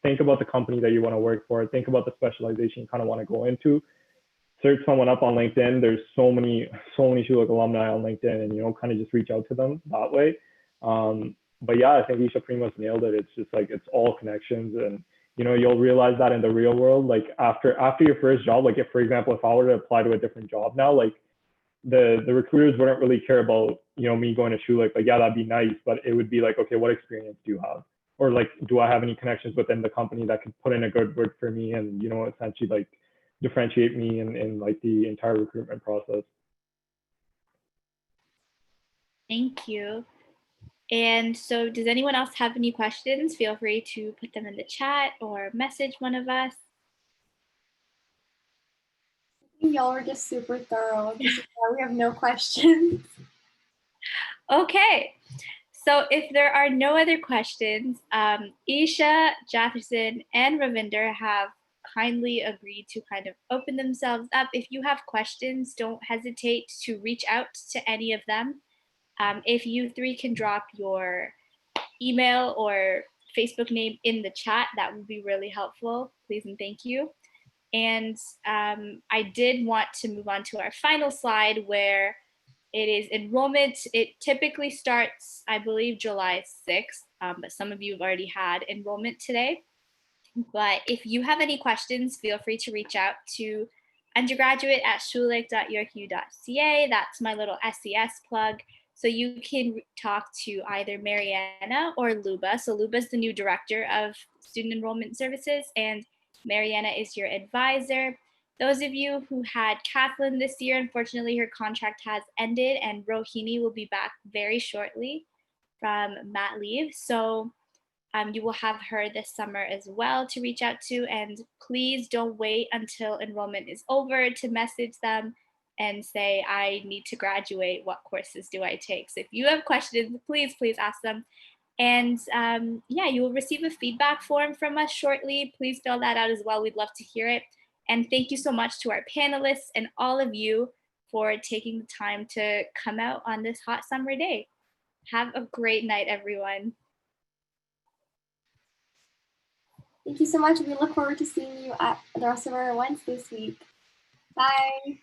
think about the company that you want to work for, think about the specialization you kind of want to go into, search someone up on LinkedIn. There's so many Schulich alumni on LinkedIn, and, kind of just reach out to them that way. But yeah, I think Isha pretty much nailed it. It's just like, it's all connections, and, you know, you'll realize that in the real world, like after your first job, like if, for example, if I were to apply to a different job now, like the recruiters wouldn't really care about, you know, me going to Schulich. Like, yeah, that'd be nice, but it would be like, okay, what experience do you have? Or like, do I have any connections within the company that could put in a good word for me and, you know, essentially like differentiate me in like the entire recruitment process. Thank you. And so does anyone else have any questions? Feel free to put them in the chat or message one of us. Y'all were just super thorough. This is why we have no questions. Okay. So if there are no other questions, Isha, Jefferson, and Ravinder have kindly agreed to kind of open themselves up. If you have questions, don't hesitate to reach out to any of them. If you three can drop your email or Facebook name in the chat, that would be really helpful. Please and thank you. And I did want to move on to our final slide where it is enrollment. It typically starts, I believe, July 6th, but some of you have already had enrollment today. But if you have any questions, feel free to reach out to undergraduate@schulich.yorku.ca. That's my little SES plug. So you can talk to either Mariana or Luba. So Luba is the new director of student enrollment services, and Mariana is your advisor. Those of you who had Kathleen this year, unfortunately, her contract has ended, and Rohini will be back very shortly from mat leave. So you will have her this summer as well to reach out to. And please don't wait until enrollment is over to message them and say, I need to graduate. What courses do I take? So if you have questions, please ask them. And yeah, you will receive a feedback form from us shortly. Please fill that out as well. We'd love to hear it. And thank you so much to our panelists and all of you for taking the time to come out on this hot summer day. Have a great night, everyone. Thank you so much. We look forward to seeing you at the rest of our events this week. Bye.